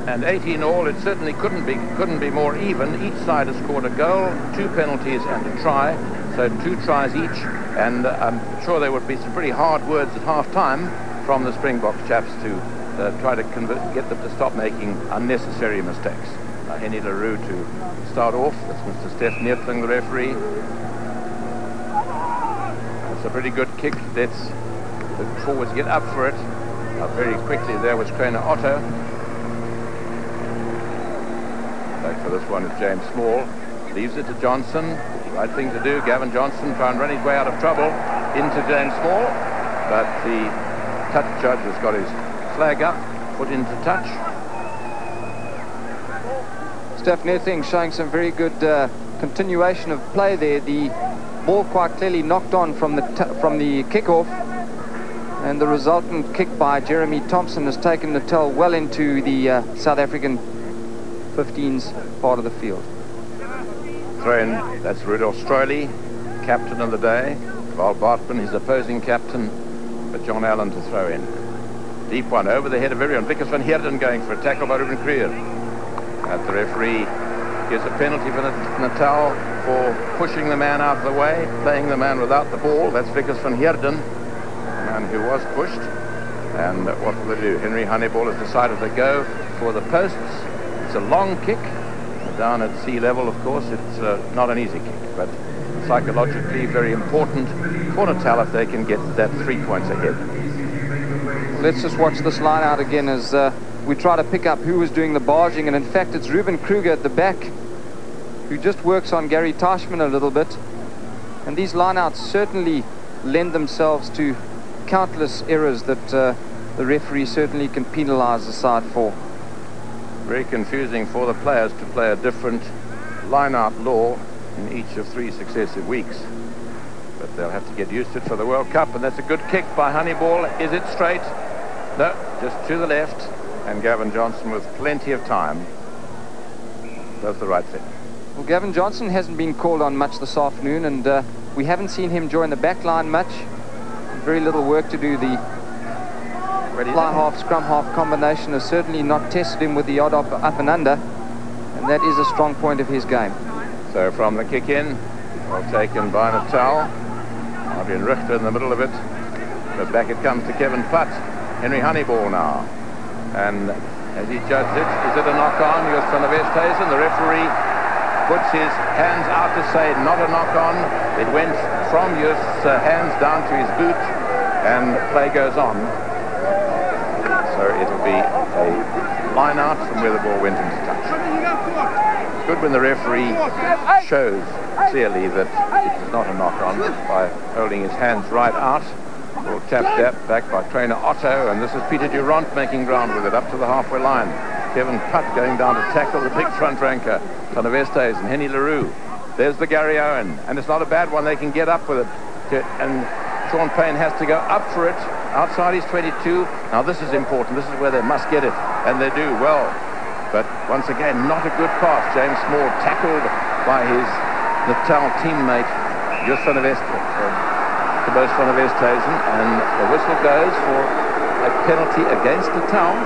and 18 all. It certainly couldn't be more even. Each side has scored a goal, 2 penalties and a try, so 2 tries each, and I'm sure there would be some pretty hard words at half-time from the Springboks chaps to try to get them to stop making unnecessary mistakes. Henny LaRue to start off. That's Mr. Steph Neertling, the referee. It's a pretty good kick. Let's the forwards get up for it. Very quickly there was Trainer Otto. Back for this one is James Small. Leaves it to Johnson. Right thing to do. Gavin Johnson trying to run his way out of trouble into James Small. But the touch judge has got his flag up, put into touch.
Steph Neertling showing some very good continuation of play there. The ball quite clearly knocked on from the kickoff, and the resultant kick by Jeremy Thompson has taken Natal well into the South African 15's part of the field.
Throw in, that's Rudolph Stroyle, captain of the day. Val Bartman, his opposing captain, but John Allen to throw in. Deep one over the head of everyone. Vickers van Heerden going for a tackle by Ruben Creer. The referee gives a penalty for Natal for pushing the man out of the way, playing the man without the ball. That's Vickers van Heerden, the man who was pushed. And what will they do? Henry Honeyball has decided to go for the posts. It's a long kick. Down at sea level, of course, it's not an easy kick, but psychologically very important for Natal if they can get that 3 points ahead.
Let's just watch this line out again as we try to pick up who was doing the barging, and in fact it's Ruben Kruger at the back who just works on Gary Teichmann a little bit, and these lineouts certainly lend themselves to countless errors that the referee certainly can penalize the side for.
Very confusing for the players to play a different line-out law in each of 3 successive weeks. But they'll have to get used to it for the World Cup, and that's a good kick by Honeyball. Is it straight? No, just to the left. And Gavin Johnson, with plenty of time, does the right thing.
Well, Gavin Johnson hasn't been called on much this afternoon, and we haven't seen him join the back line much. Very little work to do. The fly half, scrum half combination has certainly not tested him with the odd up and under, and that is a strong point of his game.
So from the kick in, well taken by Natal. Adrian Richter in the middle of it, but back it comes to Kevin Putt. Henry Honeyball now, and as he judged it, is it a knock-on? Jos van der Westhuizen, the referee puts his hands out to say not a knock-on. It went from Jos' hands down to his boot, and play goes on. So it'll be a line out from where the ball went into touch. It's good when the referee shows clearly that it is not a knock-on by holding his hands right out. Ball tapped back by Trainer Otto, and this is Peter Durant making ground with it up to the halfway line. Kevin Putt going down to tackle the big front ranker, Van der Westhuizen and Henny LaRue. There's the Gary Owen, and it's not a bad one. They can get up with it, and Sean Payne has to go up for it outside his 22. Now this is important. This is where they must get it, and they do well. But once again, not a good pass. James Small tackled by his Natal teammate, Jos van der Westhuizen, and the whistle goes for a penalty against Natal.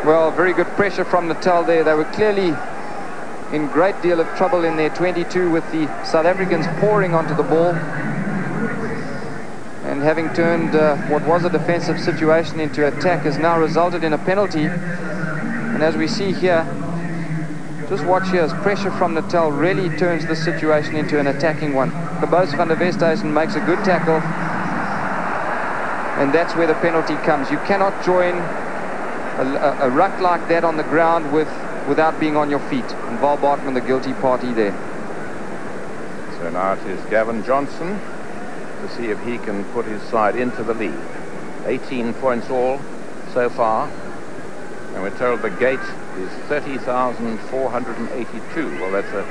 Well, very good pressure from Natal there. They were clearly in great deal of trouble in their 22 with the South Africans pouring onto the ball, and having turned what was a defensive situation into attack has now resulted in a penalty. And as we see here, just watch here as pressure from Natal really turns the situation into an attacking one. Kabose van der Westhuizen makes a good tackle, and that's where the penalty comes. You cannot join a ruck like that on the ground without being on your feet. And Val Bartman, the guilty party there.
So now it is Gavin Johnson to see if he can put his side into the lead. 18 points all so far, and we're told the gate is 30,482. Well, that's a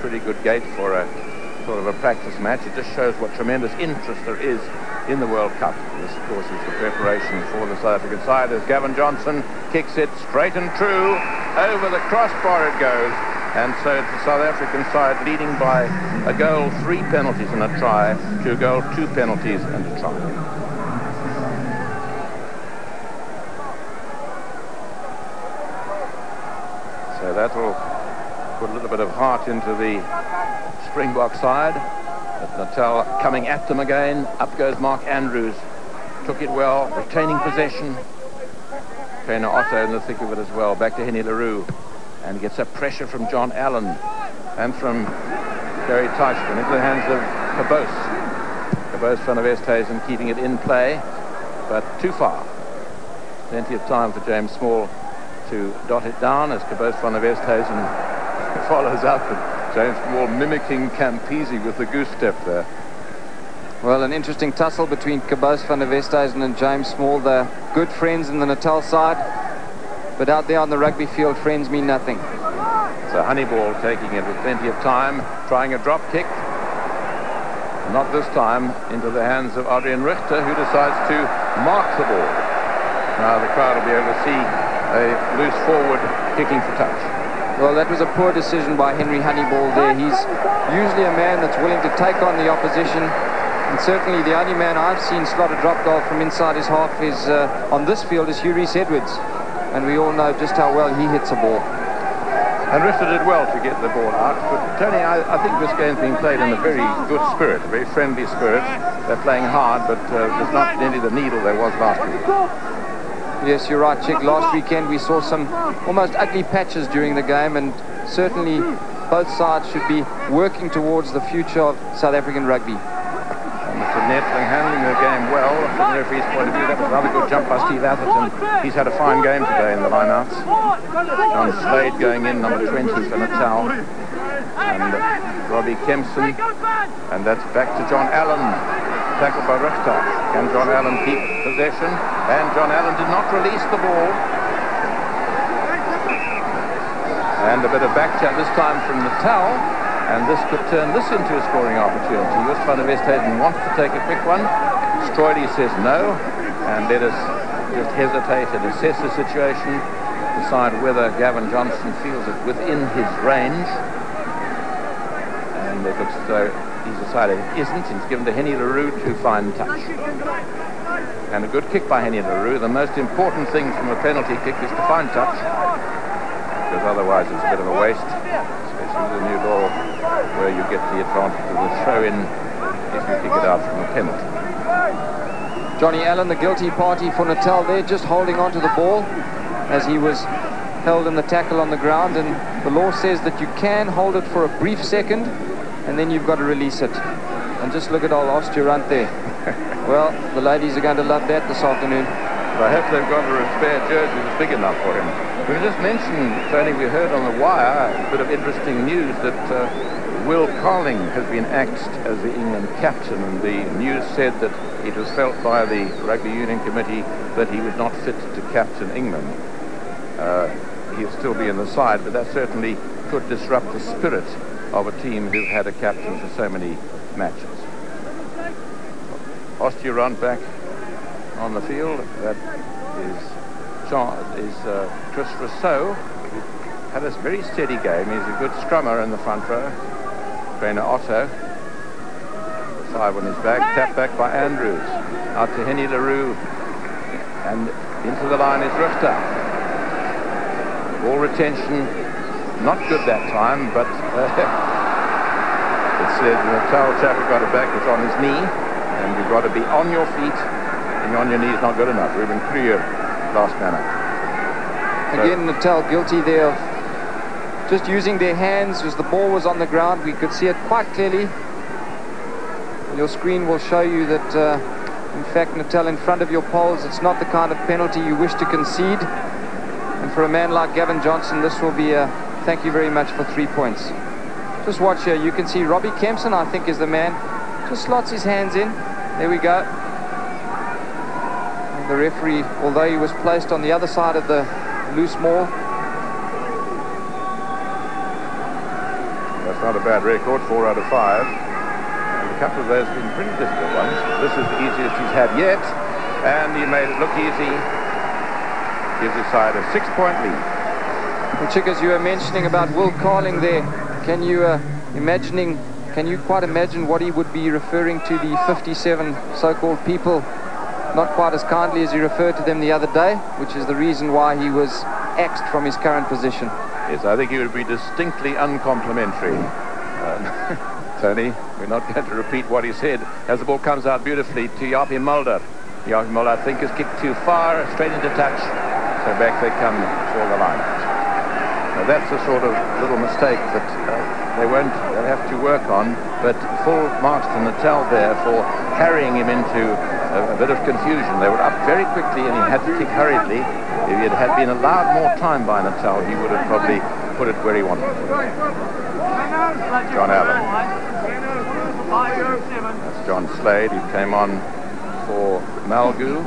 pretty good gate for a sort of a practice match. It just shows what tremendous interest there is in the World Cup. This, of course, is the preparation for the South African side as Gavin Johnson kicks it straight and true. Over the crossbar it goes. And so it's the South African side leading by a goal, 3 penalties and a try, to a goal, 2 penalties and a try. that will put a little bit of heart into the Springbok side. But Natal coming at them again. Up goes Mark Andrews. Took it well, retaining possession. Trainer Otto in the thick of it as well. Back to Henny LaRue. And gets up pressure from John Allen and from Gary Teichman into the hands of Cabos van der Westhuizen keeping it in play, but too far. Plenty of time for James Small to dot it down as Cabos van der Westhuizen follows up, and James Small mimicking Campese with the goose step there.
Well, an interesting tussle between Cabos van der Westhuizen and James Small. They're good friends in the Natal side, but out there on the rugby field, friends mean nothing.
So Honeyball taking it with plenty of time, trying a drop kick. Not this time into the hands of Adrian Richter, who decides to mark the ball. Now the crowd will be able to see a loose forward kicking for touch.
Well, that was a poor decision by Henry Honeyball there. He's usually a man that's willing to take on the opposition. And certainly the only man I've seen slot a drop goal from inside his half is on this field is Hugh Reese Edwards. And we all know just how well he hits a ball.
And Richter did well to get the ball out. But Tony, I think this game's been played in a very good spirit, a very friendly spirit. They're playing hard, but there's not nearly the needle there was last week.
Yes, you're right, Chick. Last weekend we saw some almost ugly patches during the game, and certainly both sides should be working towards the future of South African rugby.
Mr. Netling handling the game well from the referee's point of view. That was another good jump by Steve Atherton. He's had a fine game today in the lineouts. John Slade going in, number 20 for Natal. And Robbie Kempson. And that's back to John Allen. Tackled by Richter. Can John Allen keep possession? And John Allen did not release the ball. And a bit of back chat this time from Natal. And this could turn this into a scoring opportunity. Jos van der Westhuizen wants to take a quick one. Stroily says no. And let us just hesitate and assess the situation. Decide whether Gavin Johnson feels it within his range. And if it's he's decided it isn't, he's given to Henny LaRue to find touch. And a good kick by Henny LaRue. The most important thing from a penalty kick is to find touch. Because otherwise it's a bit of a waste. Especially the new law where you get the advantage of the throw-in if you kick it out from a penalty.
Johnny Allen, the guilty party for Natal there, just holding on to the ball as he was held in the tackle on the ground, and the law says that you can hold it for a brief second and then you've got to release it. And just look at old Osterrand there. Well, the ladies are going to love that this afternoon.
But I hope they've got a spare jersey that's big enough for him. We just mentioned, Tony, we heard on the wire a bit of interesting news that Will Carling has been axed as the England captain, and the news said that it was felt by the Rugby Union Committee that he was not fit to captain England. He'll still be in the side, but that certainly could disrupt the spirit of a team who've had a captain for so many matches. Osterrand back on the field. That is Chris Rousseau, who had a very steady game. He's a good strummer in the front row. Trainer Otto. The 5 on his back. Tap back by Andrews. Out to Henny LaRue. And into the line is Richter. Ball retention, not good that time, but it said the Natal chap who got it back was on his knee, and you've got to be on your feet, and on your knee is not good enough. Ruben Kruger, last man up.
Again, Natal guilty there of just using their hands as the ball was on the ground. We could see it quite clearly. Your screen will show you that, in fact, Natal in front of your poles, it's not the kind of penalty you wish to concede. And for a man like Gavin Johnson, this will be a thank you very much for 3 points. Just watch here. You can see Robbie Kempson, I think, is the man. Just slots his hands in. There we go. And the referee, although he was placed on the other side of the loose maul.
That's not a bad record, 4 out of 5. And a couple of those have been pretty difficult ones. This is the easiest he's had yet. And he made it look easy. Gives his side a 6-point lead.
And Chick, as you were mentioning about Will Carling there, can you quite imagine what he would be referring to the 57 so-called people, not quite as kindly as he referred to them the other day, which is the reason why he was axed from his current position.
Yes, I think he would be distinctly uncomplimentary. Tony, we're not going to repeat what he said as the ball comes out beautifully to Jaapie Mulder. Jaapie Mulder, I think, has kicked too far, straight into touch. So back they come for the line. Now that's the sort of little mistake that they'll have to work on, but full marks to Natal there for carrying him into a bit of confusion. They were up very quickly and he had to kick hurriedly. If he had been allowed more time by Natal, he would have probably put it where he wanted to put it. John Allen. That's John Slade, who came on for Malgu.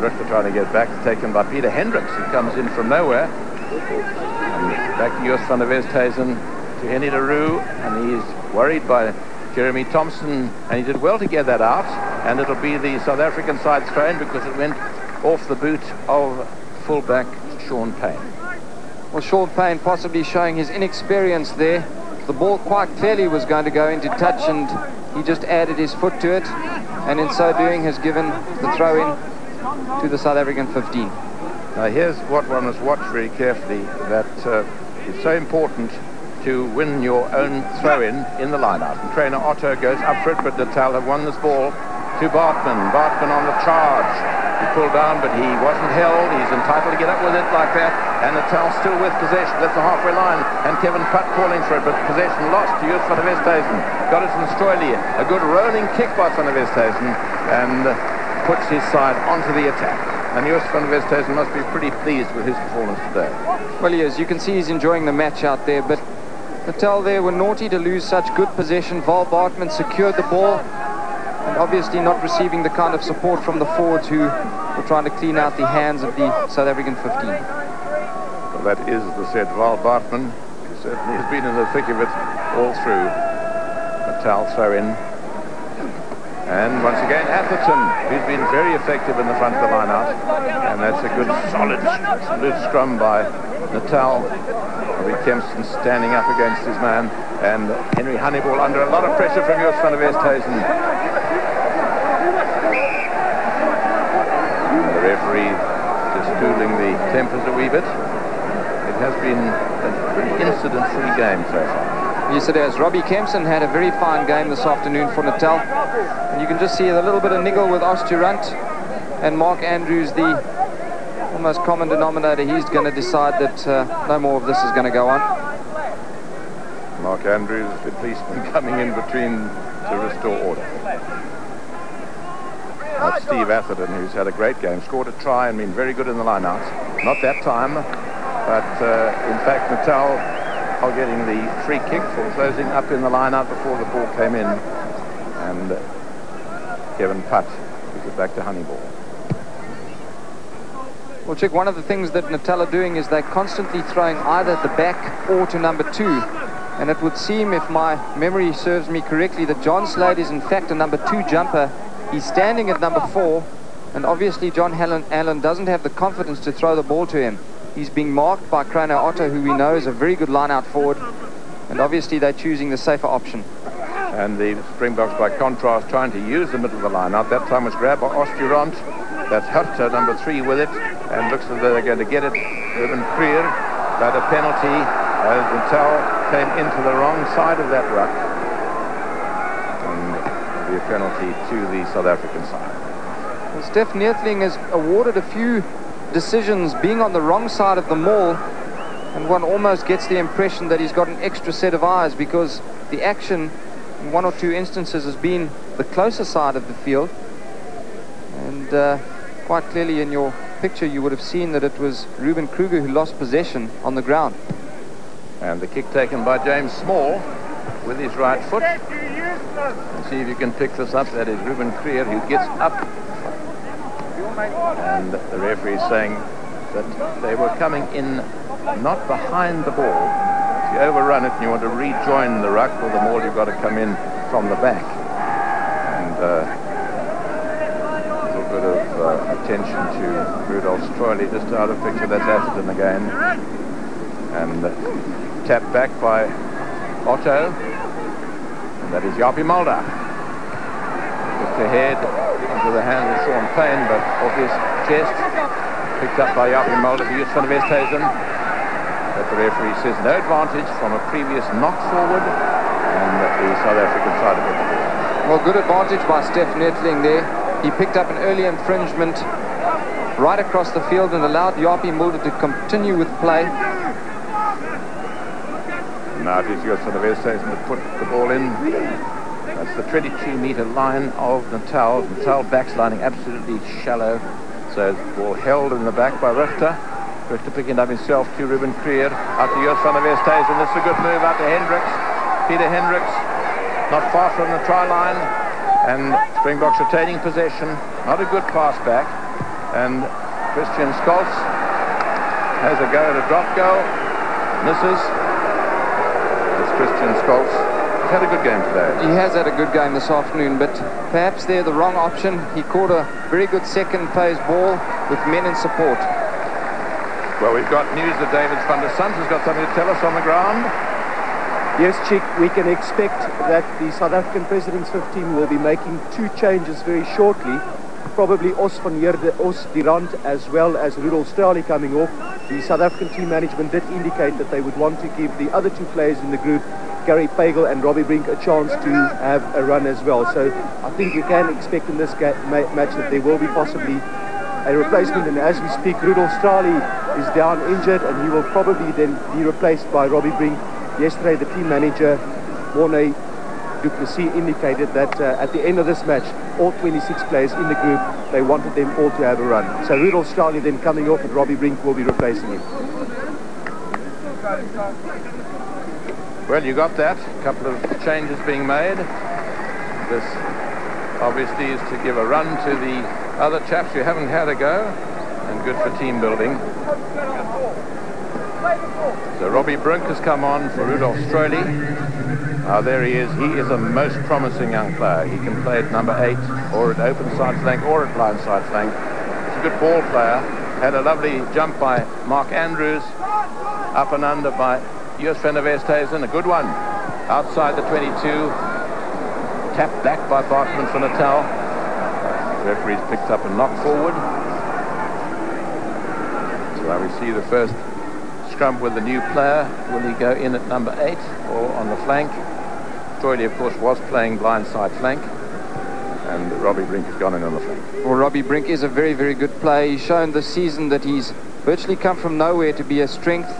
Richter trying to get back, taken by Peter Hendricks, who comes in from nowhere. And back to Joost van der Westhuizen, to Henny de Roo, and he's worried by Jeremy Thompson, and he did well to get that out, and it'll be the South African side thrown because it went off the boot of fullback Sean Payne.
Well, Sean Payne possibly showing his inexperience there. The ball quite clearly was going to go into touch, and he just added his foot to it, and in so doing has given the throw-in to the South African 15.
Now here's what one must watch very carefully, that it's so important to win your own throw-in in the line-out. And trainer Otto goes up for it, but Natal have won this ball to Bartman. Bartman on the charge. He pulled down, but he wasn't held. He's entitled to get up with it like that. And Natal still with possession. That's the halfway line. And Kevin Putt calling for it, but possession lost to Joost van der Westhuizen. Got it from Stroili. A good rolling kick by van der Westhuizen. And puts his side onto the attack. And Joost van der Westhuizen must be pretty pleased with his performance today.
Well, he is. You can see he's enjoying the match out there, but Natal there were naughty to lose such good possession. Val Bartman secured the ball, and obviously not receiving the kind of support from the forwards who were trying to clean out the hands of the South African 15.
Well, that is the said Val Bartman. He certainly has been in the thick of it all through. Natal throw in. And once again, Atherton, who's been very effective in the front of the line-out. And that's a good, solid scrum by Natal. Robbie Kempston standing up against his man. And Henry Honeyball under a lot of pressure from Joost van der Westhuizen. The referee just cooling the tempers a wee bit. It has been a pretty incident-free game so far.
Yes, it has. Robbie Kempson had a very fine game this afternoon for Natal. And you can just see a little bit of niggle with Osturant and Mark Andrews, the almost common denominator. He's going to decide that no more of this is going to go on.
Mark Andrews, the policeman, coming in between to restore order. That's Steve Atherton, who's had a great game, scored a try and been very good in the line-out. Not that time, but in fact Natal are getting the free kick for closing up in the line-out before the ball came in. And Kevin Putt gives it back to Honeyball.
Well, Chick, one of the things that Natal are doing is they're constantly throwing either at the back or to number 2. And it would seem, if my memory serves me correctly, that John Slade is in fact a number 2 jumper. He's standing at number 4, and obviously John Allen doesn't have the confidence to throw the ball to him. He's being marked by Croner Otto, who we know is a very good line-out forward, and obviously they're choosing the safer option.
And the Springboks, by contrast, trying to use the middle of the line-out. That time was grabbed by Osturant. That's Herter, number 3, with it, and looks as though they're going to get it. Ruben Creer got a penalty as Natal came into the wrong side of that ruck, and it'll be a penalty to the South African side.
Well, Steph Neethling has awarded a few decisions being on the wrong side of the maul, and one almost gets the impression that he's got an extra set of eyes, because the action in 1 or 2 instances has been the closer side of the field, and quite clearly in your picture you would have seen that it was Ruben Kruger who lost possession on the ground.
And the kick taken by James Small with his right foot. And see if you can pick this up. That is Ruben Creer, who gets up. And the referee is saying that they were coming in not behind the ball. If you overrun it and you want to rejoin the ruck or the maul, you've got to come in from the back. And a little bit of attention to Rudolph Stroili, just out of picture. That's Atherton again. And tapped back by Otto. And that is Jaapie Mulder. Just ahead into the hands of Sean Payne, but off his chest. picked up by Jaapie Mulder for Joost van der Westhuizen. But the referee says no advantage from a previous knock forward, and the South African side of it.
Well, good advantage by Steph Netling there. He picked up an early infringement right across the field and allowed Jaapie Mulder to continue with play.
Now it is Joost van der Westhuizen to put the ball in. That's the 22-meter line of Natal. Natal backslining absolutely shallow. So the ball held in the back by Richter. Richter picking up himself to Ruben Creer. Out to Joost van der Westhuizen. This is a good move out to Hendricks. Peter Hendricks, not far from the try line. And Springboks retaining possession. Not a good pass back. And Christian Scholz has a go at a drop goal. Misses. It's Christian Scholz. He's had a good game today.
He has had a good game this afternoon, but perhaps they're the wrong option. He caught a very good second phase ball with men in support.
Well, we've got news that David van der Sant has got something to tell us on the ground.
Yes, Chick, we can expect that the South African President's 15 will be making 2 changes very shortly. Probably Os van Heerde, Os Durant, as well as Rudolf Strali coming off. The South African team management did indicate that they would want to give the other 2 players in the group, Gary Pagel and Robbie Brink, a chance to have a run as well. So I think we can expect in this match that there will be possibly a replacement. And as we speak, Rudolf Strali is down injured, and he will probably then be replaced by Robbie Brink. Yesterday, the team manager, Mornay Du Plessis, indicated that at the end of this match, all 26 players in the group, they wanted them all to have a run. So Rudolf Strali then coming off, and Robbie Brink will be replacing him.
Well, you got that. A couple of changes being made. This obviously is to give a run to the other chaps who haven't had a go, and good for team building. So Robbie Brink has come on for Rudolf Strali. There he is. He is a most promising young player. He can play at number 8, or at open side flank, or at blind side flank. He's a good ball player. Had a lovely jump by Mark Andrews. Up and under by Joost van der Westhuizen. A good one. Outside the 22. Tapped back by Bartman for Natal. The referee's picked up a knock forward. So now we see the first scrum with the new player. Will he go in at number 8 or on the flank? Troy, of course, was playing blind side flank, and Robbie Brink has gone in on the flank.
Well, Robbie Brink is a very, very good player. He's shown this season that he's virtually come from nowhere to be a strength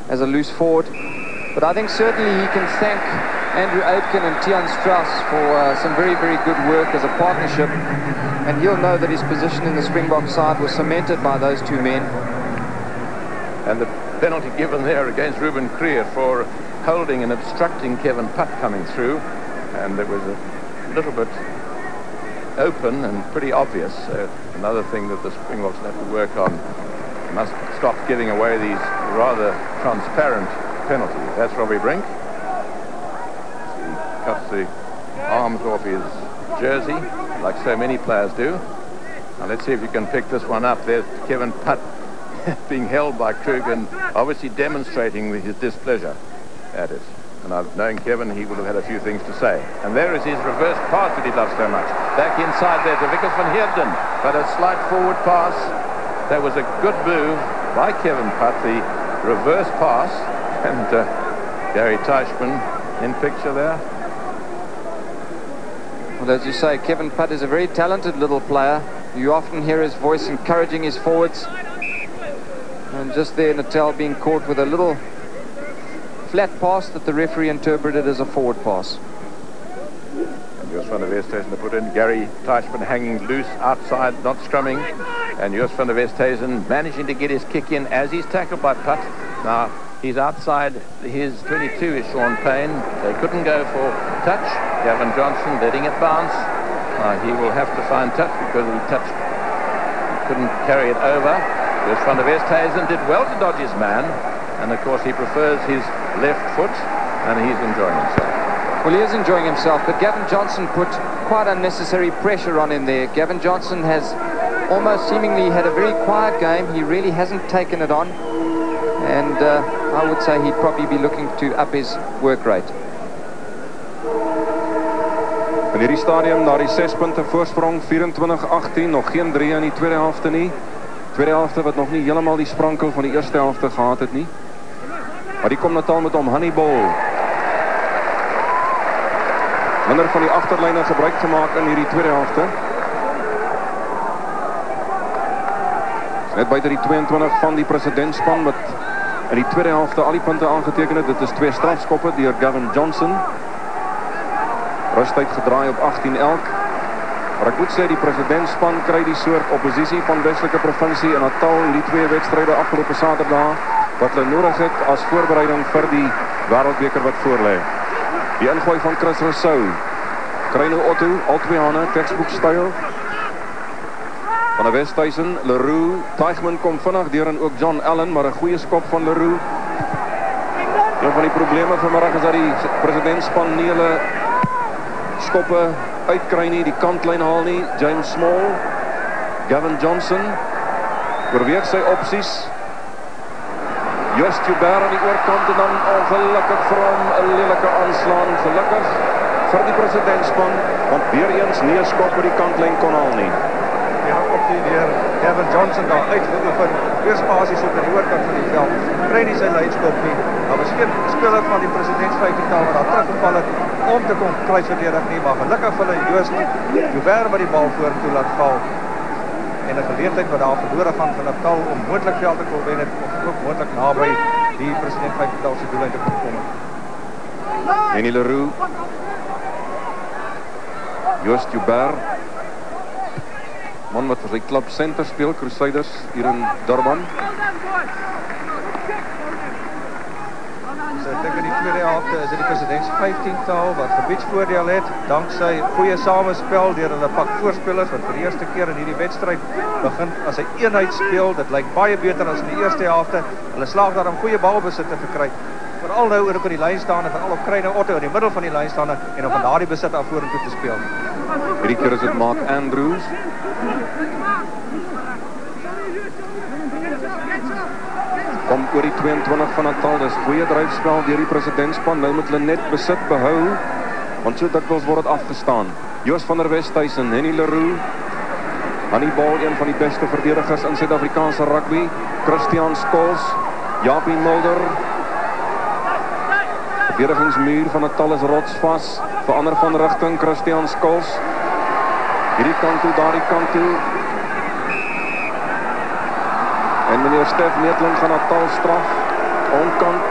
as a loose forward. But I think certainly he can thank Andrew Aitken and Tian Strauss for some very, very good work as a partnership. And he'll know that his position in the Springbok side was cemented by those 2 men.
And the penalty given there against Ruben Creer for holding and obstructing Kevin Putt coming through, and it was a little bit open and pretty obvious. So another thing that the Springboks have to work on. Must stop giving away these rather transparent penalties. That's Robbie Brink. He cuts the arms off his jersey like so many players do. Now let's see if you can pick this one up. There's Kevin Putt being held by Krug and obviously demonstrating his displeasure at it. And knowing Kevin, he would have had a few things to say. And there is his reverse pass that he loves so much. Back inside there to Wickers van Heerden, but a slight forward pass. That was a good move by Kevin Putt, the reverse pass. And Gary Teichmann in picture there.
Well, as you say, Kevin Putt is a very talented little player. You often hear his voice encouraging his forwards. And just there, Natal being caught with a little flat pass that the referee interpreted as a forward pass.
And Joost van der Westhuizen to put in. Gary Teichmann hanging loose outside, not scrumming. And Joost van der Westhuizen managing to get his kick in as he's tackled by Putt. Now, he's outside his 22 is Sean Payne. They couldn't go for touch. Gavin Johnson letting it bounce. He will have to find touch because he couldn't carry it over. Joost van der Westhuizen did well to dodge his man. And, of course, he prefers his left foot, and he's enjoying himself.
Well, he is enjoying himself, but Gavin Johnson put quite unnecessary pressure on him there. Gavin Johnson has almost seemingly had a very quiet game. He really hasn't taken it on. And I would say he'd probably be looking to up his work rate.
In hierdie stadium na die 6 punte voorsprong, 24-18, nog geen 3 in die tweede helfte nie. Tweede helfte wat nog nie heeltemal die sprankel van die eerste helfte gehad het nie. Maar die kom Natal met hom, Hannibal. Minder van die agterlyne gebruik gemaak in hierdie tweede helfte. Net buite die 22 van die presidentspan wat in die tweede helfte al die punte aangeteken het. Dit is 2 strafskoppe deur Gavin Johnson. Rustyd gedraai op 18 elk. Maar ek moet sê die presidentspan kry die soort oppositie van Westelike Provinsie en Natal in die 2 wedstryde afgelope Saterdag wat hulle nodig het as voorbereiding vir die Wêreldbeker wat voorlê. Die ingooi van Chris Rousseau. Kry nou Otto, al 2 hande, textboekstyl. Van die Westhuizen, Leroux, Teichman kom vinnig deur en ook John Allen, maar 'n goeie skop van Leroux. Een van die probleme vanmiddag is dat die presidentspan nie hulle skoppe uitkry nie, die kantlyn haal nie. James Small, Gavin Johnson oorweeg sy opsies. Just Joubert aan die oorkant en dan ongelukkig vir hom 'n lelike aanslaan. Gelukkig vir die presidentspan, want weer eens nie 'n skop by die kantlyn kon haal nie.
Ja, op die deur Gavin Johnson daar uitgeoefen. Weer spasies op die oorkant van die veld. Kry nie sy leidskap nie. Daar was geen speler van die presidentsvijftigtal wat daar teruggeval het om te kom kruisverdedig nie, maar gelukkig vir hulle Joost Joubert wat die bal vorentoe laat val. En 'n geleentheid wat daar verlore gaan van Natal om moontlik veld te kon wen het of ook moontlik naby die presidentsvijftigtal se doellyn te kom het.
Henny Leroux, Joost Joubert, man wat vir sy klub center speel, Crusaders hier in Durban.
So ek dink in die tweede helfte is dit die presidentsvijftigtal wat gebiedsvoordeel het, danksy goeie samespel deur hulle pak voorspelers wat vir die eerste keer in hierdie wedstryd begin as 'n eenheid speel. Dit lyk baie beter as in die eerste helfte. Hulle slaag daar om goeie balbesit te verkry. Veral nou oor op die lyn staan en veral op kry nou Otto in die middel van die lyn staan en om van daardie besit af vorentoe te speel.
Hierdie keer is dit Mark Andrews. Kom oor die 22 van Natal, dis goeie dryfspel deur die presidentspan. Nou moet hulle net besit behou, want so dikwels word dit afgestaan. Joost van der Westhuizen, Henny Leroux, Hannibal, een van die beste verdedigers in Suid-Afrikaanse rugby. Christian Scholes, Japie Mulder. Verdedigingsmuur van Natal is rotsvas. Verander van rigting, Christian Scholes. Hierdie kant toe, daardie kant toe. En meneer Stef Neetling gaan Natal straf. Onkant.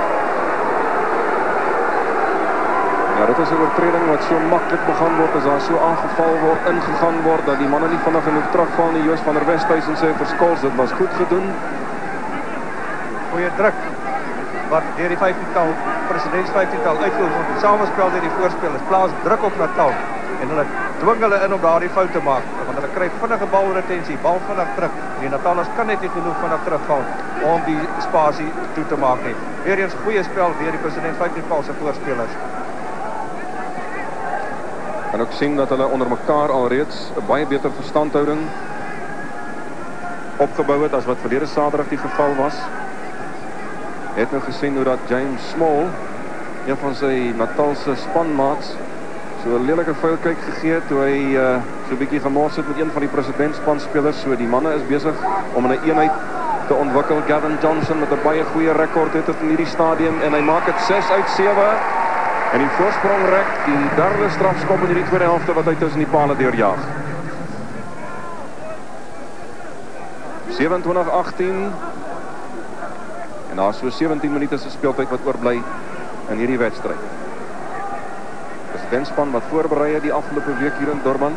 Ja, dit is 'n oortreding wat so maklik begin word as daar so aangeval word, ingegaan word, dat die manne nie vinnig genoeg terugval nie. Joost van der Westhuizen sê vir Scholes, dit was goed gedoen.
Goeie druk wat deur die presidentsvijftigtal uitgeoefen word. Die samespel deur die voorspelers plaas druk op Natal en hulle dwing hulle in om daardie fout te maak, want hulle kry vinnige balretensie, bal vinnig terug. Die Natalers kan net nie genoeg vinnig terugval om die spasie toe te maak nie. Weer eens goeie spel deur die presidentsvijftigtal se voorspelers.
En ook sien dat hulle onder mekaar alreeds 'n baie beter verstandhouding opgebou het as wat verlede Saterdag die geval was. Het nou gesien hoe dat James Small, een van sy Natalse spanmaats, so 'n lelike vuilkyk gegee het toe hy so 'n bietjie gemors het met een van die presidentsspanspelers. So die manne is besig om 'n eenheid te ontwikkel. Gavin Johnson met 'n baie goeie rekord het in hierdie stadium en hy maak dit 6 uit 7. En die voorsprong rek, die derde strafskop in hierdie tweede helfte wat hy tussen die pale deurjaag. 27-18. En daar is so 17 minute se speeltyd wat oorbly in hierdie wedstryd. Presidentspan wat voorberei het die afgelope week hier in Durban.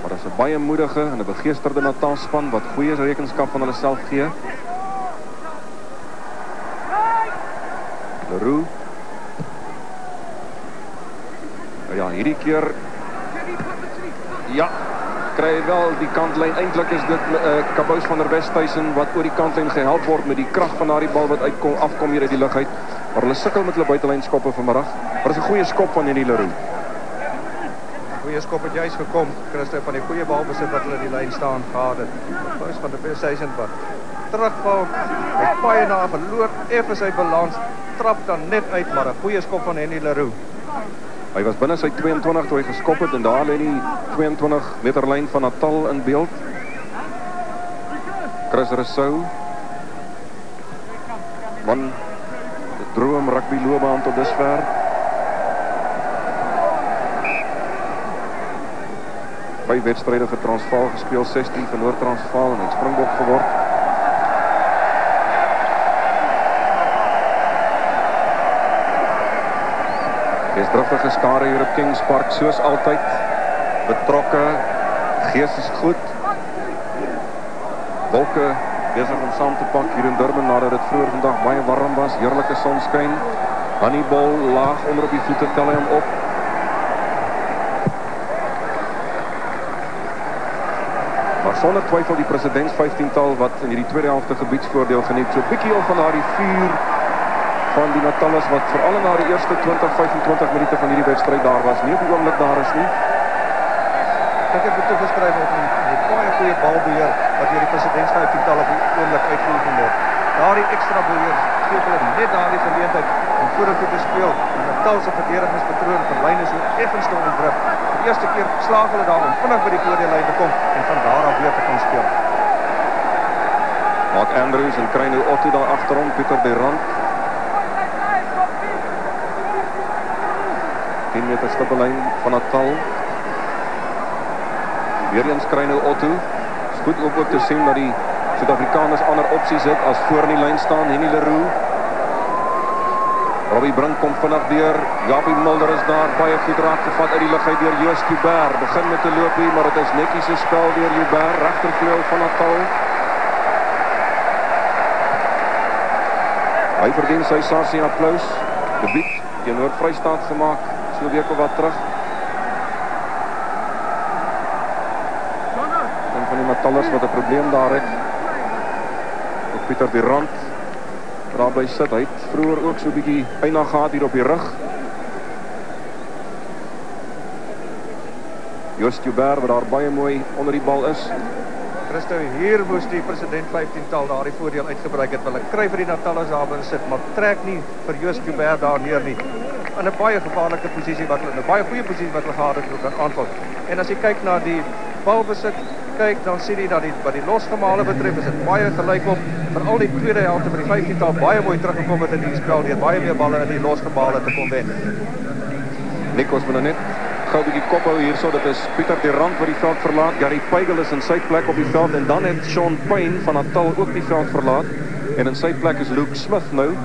Maar dit is 'n baie moedige en 'n begeesterde Natalspan wat goeie rekenskap van hulle self gee. Leroux. Ja, hierdie keer ja, kry wel die kantlyn. Eintlik is dit Kabous van der Westhuizen wat oor die kantlyn gehelp word met die krag van daardie bal wat afkom hier uit die lug uit. Maar hulle sukkel met hulle buitelynskoppe vanmiddag. Maar dit is 'n goeie skop van Henny Leroux.
Goeie skop het juist gekom, Christo, van die goeie balbesit wat hulle in die lyn staan gehad het. Kabous van der Westhuizen wat terugval, hy baie na verloor, effe sy balans, trap dan net uit, maar 'n goeie skop van Henny Leroux.
Hy was binne sy 22 toe hy geskop het en daar lê die 22 meter lyn van Natal in beeld. Chris Rousseau. Man, de droom rugby loopbaan tot dusver. Vijf wedstryde vir Transvaal gespeel, 16 vir Noord-Transvaal en 'n Springbok geword. Driftige skare hier op Kings Park, soos altyd. Betrokke, gees is goed. Wolke besig om saam te pak hier in Durban nadat dit vroeër vandag baie warm was. Heerlike sonskyn. Honeyball laag onder op die voete, tel hy hom op. Maar sonder twyfel die presidents 15-tal wat in hierdie tweede helfte gebiedsvoordeel geniet. So 'n bietjie of van daardie vuur van die Natalers wat veral na die eerste 20-25 minute van hierdie wedstryd daar was. Nie op die oomblik daar is nie.
Ek het dit geskryf op die baie goeie balbeheer wat deur die presidents 15-tal op die oomblik uitgeoefen word. Daardie ekstra beheer gee hulle net daardie geleentheid om vorentoe te speel. Die Natal se verdedigingspatroon van lyn is effens te ontdruk. Die eerste keer slaag hulle daar om vinnig by die voordeellyn te kom en van daar af weer te kan speel.
Mark Andrews en kry nou Otto daar agterom, Pieter de Rand. 10 meter stippellyn van Natal. Weer eens kry nou Otto. Is goed ook te sien dat die Suid-Afrikaners ander opsies het as voor in die lyn staan. Henny Leroux. Robbie Brink kom vinnig deur. Jaapie Mulder is daar. Baie goed raak gevat uit die lug uit deur Joost Joubert. Begin met 'n loopie, maar dit is netjies 'n spel deur Joubert. Regtervleuel van Natal. Hy verdien sy sarsie applaus. Debuut teen Noord-Vrystaat gemaak. So 'n week of wat terug. Een van die Natalers wat 'n probleem daar het. Ook Pieter de Rand daarby sit. Hy het vroeër ook so 'n bietjie pyn gehad hier op die rug. Joost Joubert wat daar baie mooi onder die bal is.
Christo, hier moes die president 15-tal daardie voordeel uitgebruik het. Hulle kry vir die Natalers daar binne sit, maar trek nie vir Joost Joubert daar neer nie. In 'n baie gevaarlike posisie wat hulle, 'n baie goeie posisie wat hulle gehad het om kan aanval. En as jy kyk na die balbesit, kyk dan sien jy dat wat die losgemale betref is dit baie gelyk op. Veral die tweede helfte van die 15-tal baie mooi teruggekom het in die spel deur baie meer balle in die losgemale te kom wen.
Nikos moet net gou 'n bietjie kop hou hierso. Dit is Pieter de Rand wat die veld verlaat. Gary Peigel is in sy plek op die veld en dan het Sean Payne van Natal ook die veld verlaat en in sy plek is Luke Smith nou.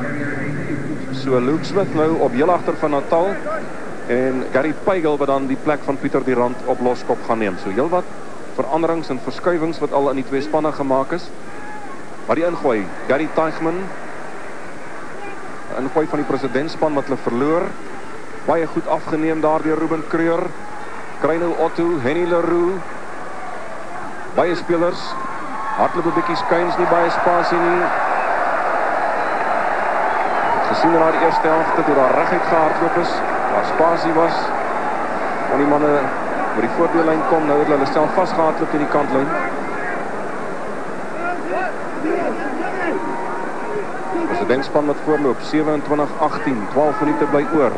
So Luke Smith nou op heel agter van Natal en Gary Peigel wat dan die plek van Pieter de Rand op loskop gaan neem. So heel wat veranderings en verskuiwings wat al in die twee spanne gemaak is. Maar die ingooi, Gary Teichman, 'n ingooi van die presidentspan wat hulle verloor. Baie goed afgeneem daar deur Ruben Kreur. Kry nou Otto, Henny Leroux. Baie spelers. Hardloop 'n bietjie skuins, nie baie spasie nie. Gesien na die eerste helfte toe daar reguit gehardloop is, waar spasie was. Van die manne oor die voordeellyn kom, nou het hulle self vasgehardloop teen die kantlyn. Presidentspan wat voorloop 27-18, 12 minute bly oor.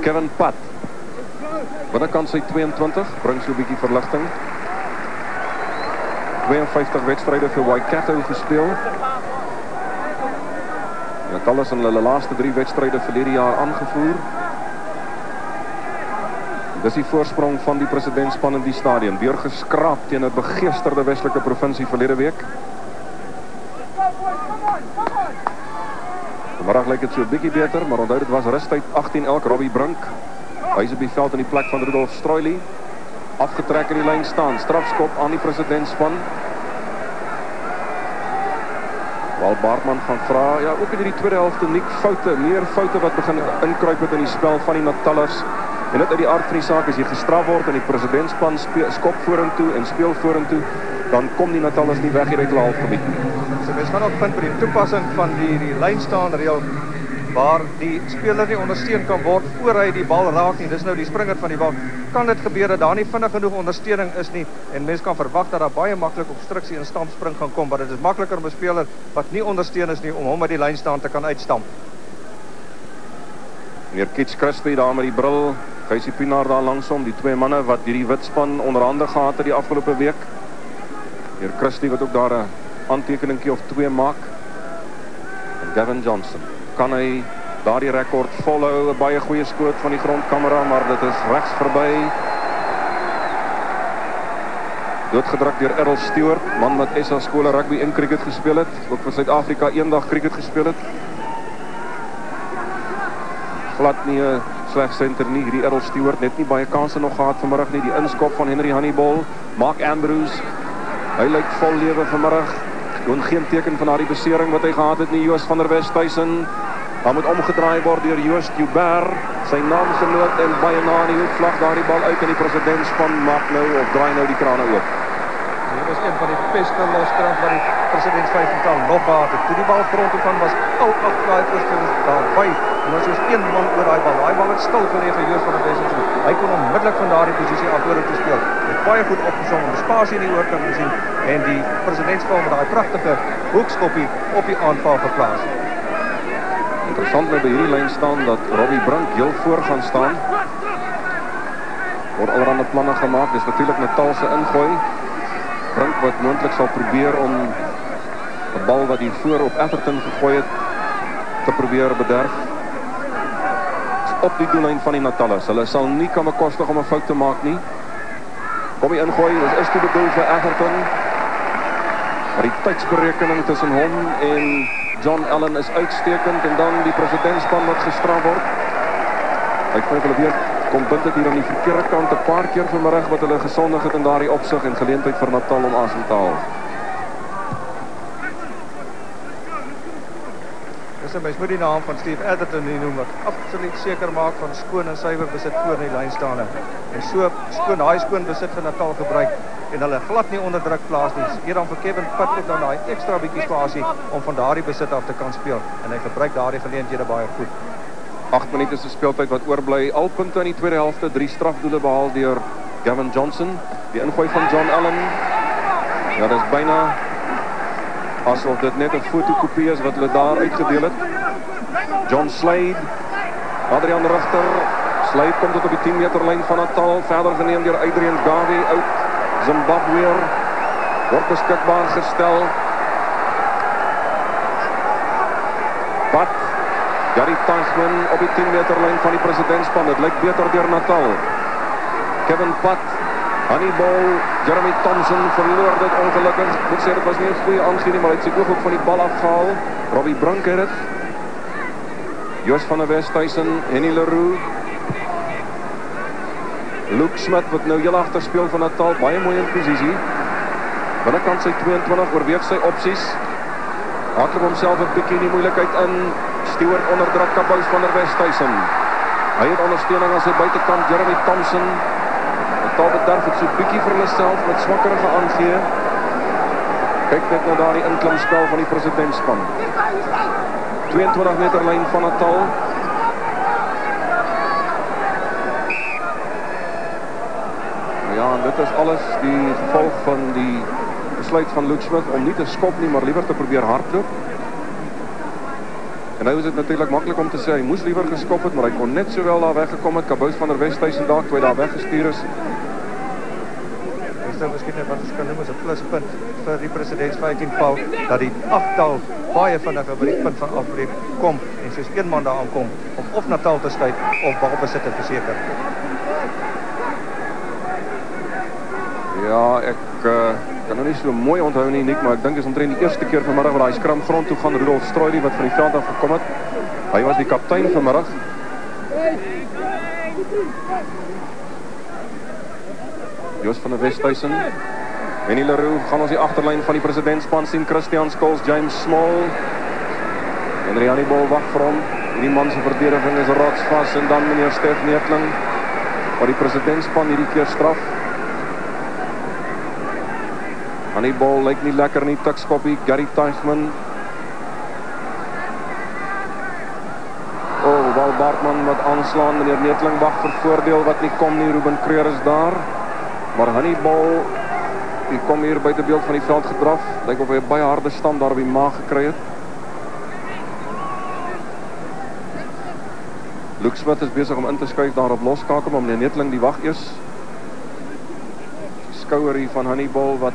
Kevin Pat. Binnekant sy 22, bring so 'n bietjie verligting. 52 wedstryde vir Waikato gespeel. Natal is in hulle laaste 3 wedstryde verlede jaar aangevoer. Dis die voorsprong van die presidentspan in die stadion. Weer geskraap teen 'n begeesterde Weselike provinsie verlede week. Vanmiddag lyk dit so 'n bietjie beter, maar onthou dit was rustyd 18 elk. Robbie Brink. Hy is op die veld in die plek van Rudolf Stroili. Afgetrek in die lyn staan. Strafskop aan die presidentspan. Wal Baartman gaan vra, ja, ook in die tweede helfte meer foute wat begin inkruip het in die spel van die Natalers. En dit uit die aard van die saak, as jy gestraf word en die presidentspan skop vorentoe en speel vorentoe, dan kom die Natalers nie weg hier uit hulle halfgebied.
So mens gaan ook vind by die toepassing van die lynstaanreël waar die speler nie ondersteun kan word voor hy die bal raak nie. Dis nou die springer van die bal. Kan dit gebeur dat daar nie vinnig genoeg ondersteuning is nie en mens kan verwag dat daar baie maklik obstruksie en stampspring gaan kom, maar dit is makliker om 'n speler wat nie ondersteun is nie om hom uit die lynstaan te kan uitstamp.
Meneer Kitts Christie daar met die bril, Geysie Pienaar daar langsom, die twee manne wat hierdie wit span onderhande gehad het die afgelope week. Meneer Christie wat ook daar 'n aantekeningkie of 2 maak. En Gavin Johnson, kan hy daardie rekord volhou? 'n Baie goeie skoot van die grondkamera, maar dit is regs verby. Doodgedruk deur Errol Stewart, man wat SA skole rugby en cricket gespeel het, ook vir Suid-Afrika eendag cricket gespeel het. Glad nie 'n sleg center nie, hierdie Errol Stewart, net nie baie kanse nog gehad vanmiddag nie. Die inskop van Henry Honeyball, Mark Andrews, hy lyk vol lewe vanmiddag. Doen geen teken van daardie besering wat hy gehad het nie. Joost van der Westhuizen, daar moet omgedraai word deur Joost Joubert, sy naamgenoot, en baie na in die hoek vlag daardie bal uit en die presidentspan maak nou of draai nou die krane oop.
Dit was een van die beste loskrant wat die president 15-tal nog gehad het. Toe die bal grond toe van was, al 8 voorspelers daarby. En ons is 1 man oor daai bal. Daai bal het stil gelê vir Joost van der Westhuizen. Hy kon onmiddellik van daardie posisie af oor te speel. Het baie goed opgesom om spasie in die oorkant te sien en die presidentsval met daai pragtige hoekskoppie op die aanval geplaas.
Interessant met by hierdie lyn staan dat Robbie Brink heel voor gaan staan. Word allerhande planne gemaak. Dis natuurlik Natal se ingooi. Brink wat moontlik sal probeer om 'n bal wat hy voor op Everton gegooi het te probeer bederf. Op die doellyn van die Natallers. Hulle sal nie kan bekostig om 'n fout te maak nie. Kom die ingooi, dit is toe bedoel vir Everton. Maar die tydsberekening tussen hom en John Allen is uitstekend en dan die presidentspan wat gestraf word. Ek vind hulle weer kom bind dit hier aan die verkeerde kant 'n paar keer vanmiddag wat hulle gesondig het in daardie opsig en geleentheid vir Natal om asem te haal.
Mens moet die naam van Steve Atherton nie noem wat absoluut seker maak van skoon en suiwer besit voor in die lynstaande. En so skoon daai skoon besit vir Natal gebruik en hulle glad nie onder druk plaas nie. Hier dan vir Kevin Pitt ook dan daai ekstra bietjie spasie om van daardie besit af te kan speel en hy gebruik daardie geleenthede baie goed.
8 minute se speeltyd wat oorbly. Al punte in die tweede helfte, 3 strafdoele behaal deur Gavin Johnson. Die ingooi van John Allen. Ja, dis byna asof dit net 'n fotokopie is wat hulle daar uitgedeel het. John Slade, Adrian Richter. Slade kom tot op die 10 meter lyn van Natal. Verder geneem deur Adrian Gawie uit Zimbabwe. Word beskikbaar gestel. Pat, Gary Teichman op die 10 meter lyn van die presidentspan. Dit lyk beter deur Natal. Kevin Pat, Honeyball, Jeremy Thompson verloor dit ongelukkig. Ek moet sê dit was nie 'n goeie aangee, maar hy het sy oog ook van die bal afgehaal. Robbie Brink het dit. Joost van der Westhuizen, Henny Leroux. Luke Smith wat nou heel agter speel van Natal, baie mooi in posisie. Binnekant sy 22 oorweeg sy opsies. Hardloop homself 'n bietjie in die moeilikheid in. Stewart onder druk Kabous van der Westhuizen. Hy het ondersteuning aan sy buitekant Jeremy Thompson. Natal bederf het so bietjie vir hulle self met swakkerige aangee. Kyk net na daardie inklimspel van die presidentspan. 22 meter lyn van Natal. Ja, en dit is alles die gevolg van die besluit van Luke Smith om nie te skop nie, maar liewer te probeer hardloop. En nou is dit natuurlik maklik om te sê hy moes liewer geskop het, maar hy kon net sowel daar weggekom het. Kabous van der Westhuizen daar toe hy daar weggestuur is.
Dis nou miskien net wat ons kan noem as 'n pluspunt vir die presidents 15-tal dat die 8-tal baie vinniger by die punt van afbreek kom en soos een man daar aankom om of Natal te skei of balbesit te verseker.
Ja, ek kan nou nie so mooi onthou nie, Nick, maar ek dink dis omtrent die eerste keer vanmiddag wat daai skram grond toe gaan. Rudolf Strooi wat van die veld af gekom het. Hy was die kaptein vanmiddag. Joost van der Westhuizen. Henny Leroux, gaan ons die agterlyn van die presidentspan sien. Christian Scholes, James Small. Henry Honeyball wag vir hom. Die man se verdediging is rotsvas en dan meneer Stef Neetling. Maar die presidentspan hierdie keer straf. Honeyball lyk nie lekker nie, tikskoppie, Gary Teichman. Wal Bartman wat aanslaan, meneer Neetling wag vir voordeel wat nie kom nie, Ruben Kreur is daar. Maar Honeyball, die kom hier buite beeld van die veld gedraf. Lyk of hy 'n baie harde stamp daar op die maag gekry het. Luke Smith is besig om in te skuif daar op loskakel, maar meneer Neetling die wag eers. Skouer hier van Honeyball wat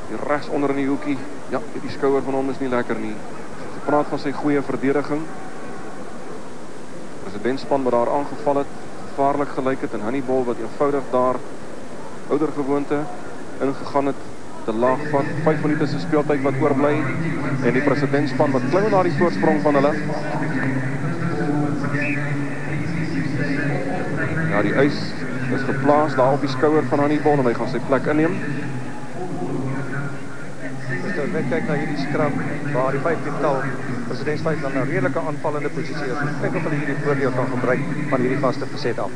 Die regs onder in die hoekie. Ja, die skouer van hom is nie lekker nie. Gepraat van sy goeie verdediging. Presidentspan wat daar aangeval het, gevaarlik gelyk het en Hannibal wat eenvoudig daar ouder gewoonte ingegaan het, te laag van 5 minute se speeltyd wat oorbly en die presidentspan wat klou na die voorsprong van hulle. Ja, die ys is geplaas daar op die skouer van Hannibal en hy gaan sy plek inneem.
As jy net kyk na hierdie skram waar die 15-tal presidentsvyf dan 'n redelike aanvallende posisie is. Kyk of hulle hierdie voordeel kan gebruik van hierdie vaste verset af.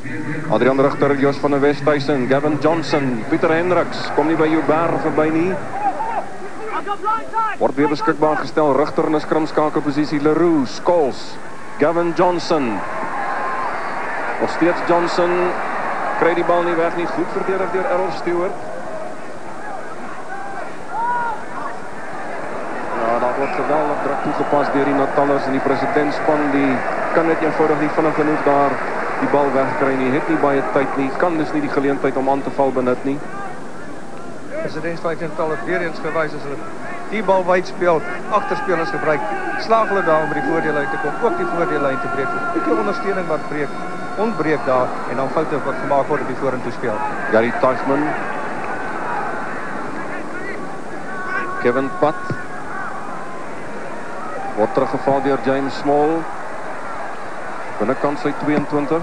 Adrian Rigter, Jos van der Westhuizen, Gavin Johnson, Pieter Hendricks, kom nie by Joubert verby nie. Word weer beskikbaar gestel, Rigter in 'n skrimskakelposisie, Leroux, Scholes, Gavin Johnson. Nog steeds Johnson, kry die bal nie weg nie, goed verdedig deur Errol Stewart. Ja, daar word geweldig druk toegepas deur die Natallers en die presidentspan, die kan net eenvoudig nie vinnig genoeg daar die bal wegkry nie, het nie baie tyd nie, kan dus nie die geleentheid om aan te val benut nie.
Presidentsvyf het weer eens gewys as hulle die bal wyd speel, agterspelers gebruik, slaag hulle daar om by die voordeellyn te kom, ook die voordeellyn te breek. 'n bietjie ondersteuning wat ontbreek daar en dan foute wat gemaak word op die vorentoe speel.
Gary Teichmann, Kevin Pat, word teruggeval deur James Small, binnekant sy 22.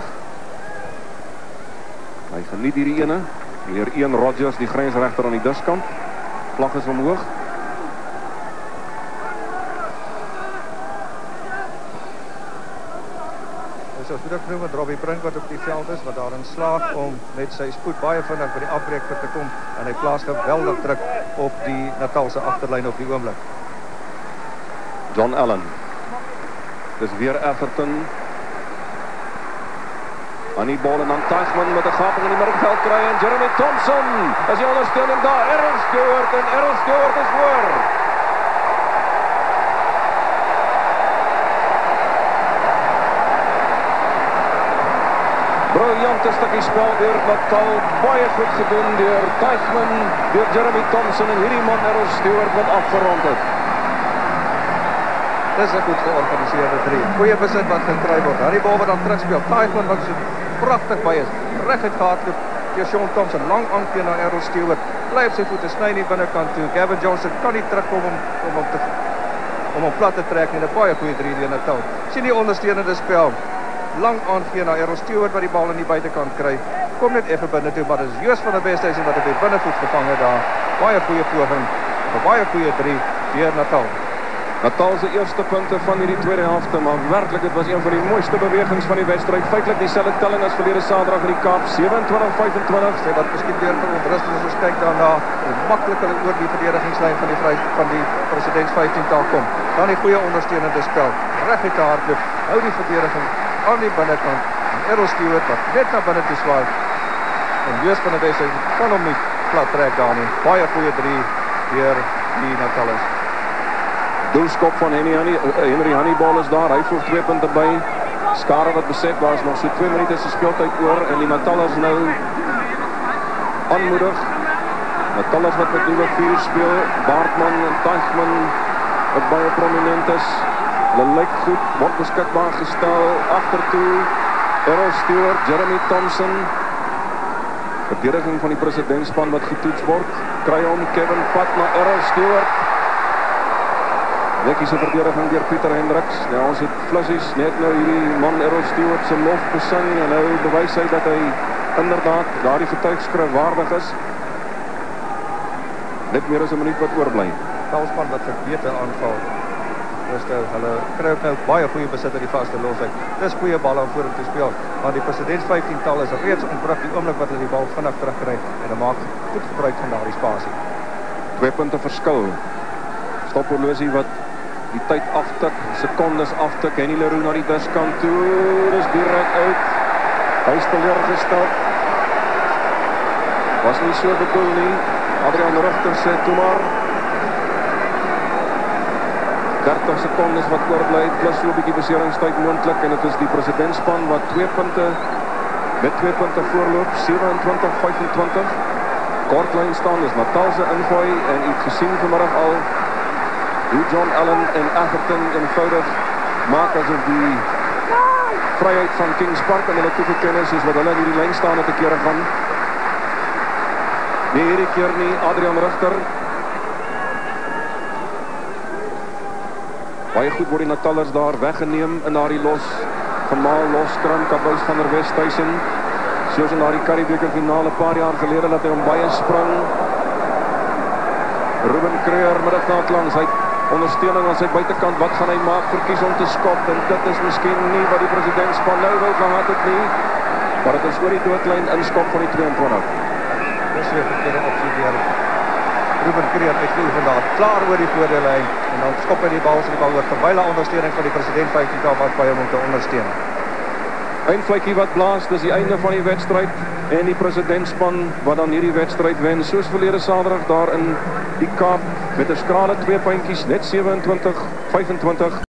Hy geniet hierdie ene, weer Ian Rodgers, die grensregter aan die diskant, vlag is omhoog.
Soos moet ek noem met Robbie Brink wat op die veld is, wat daarin slaag om met sy spoed baie vinnig by die afbreekpunt te kom en hy plaas geweldig druk op die Natalse agterlyn op die oomblik.
John Allen. Dis weer Everton. Hannibal en dan Teichmann met 'n gaping in die middelveld kry en Jeremy Thompson is die ondersteuning daar. Errol Stewart is voor. Briljante stukkie spel deur Natal, baie goed gedoen deur Teichmann, deur Jeremy Thompson en hierdie man Errol Stewart wat afgerond het.
Dis 'n goed georganiseerde 3. Goeie besit wat gekry word. Harry bal wat dan terugspeel. Teichmann wat so pragtig by is. Reguit gehardloop deur Sean Thompson, lang aanvee na Errol Stewart. Bly op sy voete, sny nie binnekant toe. Gavin Johnson kan nie terugkom om hom plat te trek nie. 'n baie goeie 3 deur Natal. Sien die ondersteunende spel. Lang aanvee na Errol Stewart wat die bal aan die buitekant kry. Kom net effe binne toe, maar dis Jos van der Westhuizen wat op die binnevoet gevang het daar. Baie goeie poging. 'n baie goeie 3 deur Natal.
Natal se eerste punte van hierdie tweede helfte, maar werklik dit was een van die mooiste bewegings van die wedstryd. Feitelik dieselfde telling as verlede Saterdag in die Kaap, 27-25.
Sê wat miskien weer verontrustig as ons kyk daarna hoe maklik hulle oor die verdedigingslyn van die presidents 15-tal kom. Dan die goeie ondersteunende spel. Reguit te hardloop, hou die verdediging aan die binnekant. En Errol Stewart wat net na binne toe swaai. En Jos van der Westhuizen kan hom nie plat trek daar nie. Baie goeie 3 deur die Natallers.
Doelskop van Henry Hannibal is daar, hy voeg 2 punte by. Skare wat beset was, nog so 2 minute se speeltyd oor en die Natallers nou aanmoedig. Natallers wat met nuwe 4 speel, Baartman en Teichmann wat baie prominent is. Hulle lyk goed, word beskikbaar gestel agtertoe. Errol Stewart, Jeremy Thompson. Verdediging van die presidentspan wat getoets word. Kry hom Kevin Pat na Errol Stewart. Lekkie se verdediging deur Pieter Hendricks. Ja, ons het flissies net nou hierdie man Errol Stewart se lof besing en nou bewys hy dat hy inderdaad daardie getuigskrif waardig is. Net meer as 'n minuut wat oorbly.
Talspan wat verbeter aanval. Hulle kry ook nou baie goeie besit uit die vaste losheid. Dis goeie bal om vorentoe speel. Maar die presidents 15-tal is reeds ontbrug die oomblik wat hulle die bal vinnig terugkry en hulle maak goed gebruik van daardie spasie.
2 punte verskil. Stophorlosie wat die tyd aftik, sekondes aftik. Henny Leroux na die diskant toe. Dis direk uit. Hy is teleurgestel. Was nie so bedoel nie. Adrian Rigter sê toe maar 30 sekondes wat oorbly, plus so 'n bietjie beseringstyd moontlik en dit is die presidentspan wat 2 punte met 2 punte voorloop, 27-25. kortlyn staan, dis Natal se ingooi en u het gesien vanmiddag al hoe John Allen en Atherton eenvoudig maak asof die vryheid van Kings Park en hulle toegeken is, soos wat hulle in hierdie lyn staan het 'n keer gaan. Nee, hierdie keer nie, Adrian Richter. Baie goed word die Natallers daar weggeneem in daardie los, gemaal los, kram, Kabous van der Westhuizen. Soos in daardie Curriebeeker finale 'n paar jaar gelede, dat hy om baie spring. Ruben Kreur, middelveld langs, hy ondersteuning aan sy buitekant, wat gaan hy maak, verkies om te skop, en dit is miskien nie wat die presidentspan nou wil gehad het nie, maar het is oor die doodlyn inskop van die 22.
Dis weer verkeerde opsie deur Ruben Kreur uitgeoefen daar, klaar oor die voordeellyn, en dan skop hy die bal oor, terwyl hy ondersteuning van die president 15 wat by hom om te ondersteun.
Een vletjie wat blaas, dis die einde van die wedstryd en die presidentspan wat dan hierdie wedstryd wen, soos verlede Saterdag daar in die Kaap met 'n skrale 2 puntjies, net 27-25.